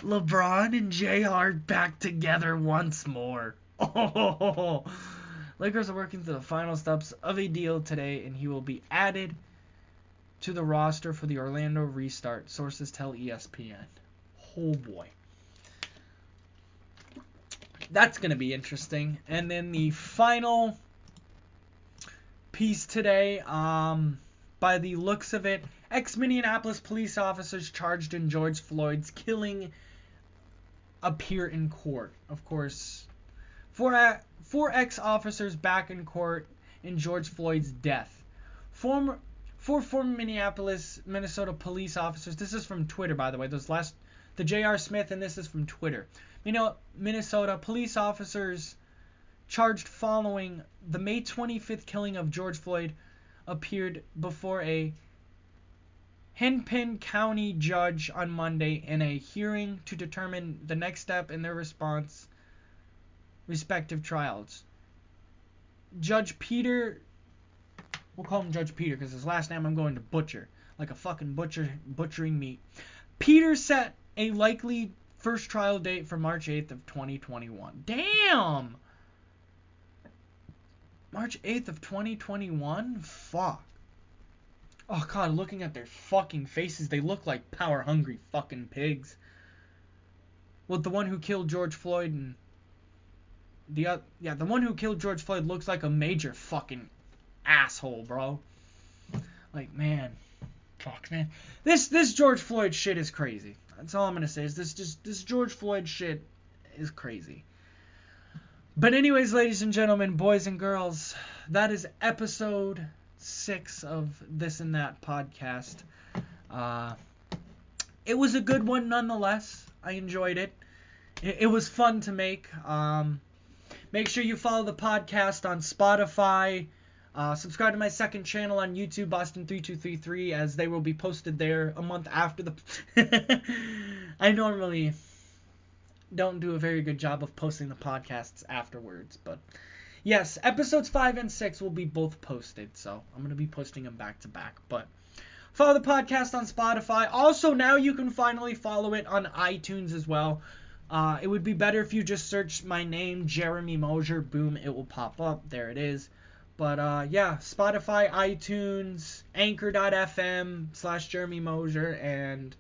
A: LeBron and JR back together once more. Oh, Lakers are working through the final steps of a deal today, and he will be added to the roster for the Orlando restart, sources tell ESPN. Oh boy. That's going to be interesting. And then the final piece today, by the looks of it, ex-Minneapolis police officers charged in George Floyd's killing appear in court. Of course, four ex-officers back in court in George Floyd's death. Four former Minnesota police officers. This is from Twitter, by the way. The J.R. Smith, and this is from Twitter. Minnesota police officers charged following the May 25th killing of George Floyd appeared before a Hennepin County judge on Monday in a hearing to determine the next step in their respective trials. Judge Peter, we'll call him Judge Peter because his last name I'm going to butcher, like a fucking butchering meat. Peter set a likely first trial date for March 8th of 2021. Damn! March 8th of 2021? Fuck. Oh god, looking at their fucking faces, they look like power-hungry fucking pigs. Well, the one who killed George Floyd and... the one who killed George Floyd looks like a major fucking asshole, bro. Like, man. Fuck, man. This George Floyd shit is crazy. That's all I'm gonna say, is this George Floyd shit is crazy. But anyways, ladies and gentlemen, boys and girls, that is episode 6 of This and That podcast. It was a good one nonetheless. I enjoyed it. It was fun to make. Make sure you follow the podcast on Spotify. Subscribe to my second channel on YouTube, Boston3233, as they will be posted there a month after the... I normally don't do a very good job of posting the podcasts afterwards, but yes, episodes 5 and 6 will be both posted, so I'm going to be posting them back to back. But follow the podcast on Spotify. Also, now you can finally follow it on iTunes as well. It would be better if you just search my name, Jeremy Mosier. Boom, it will pop up. There it is. But yeah, Spotify, iTunes, Anchor.fm/Jeremy Mosier, and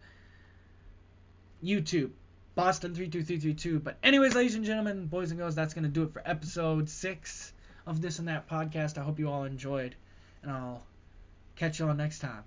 A: YouTube, Boston32332. But anyways, ladies and gentlemen, boys and girls, that's going to do it for episode 6 of This and That podcast. I hope you all enjoyed, and I'll catch you all next time.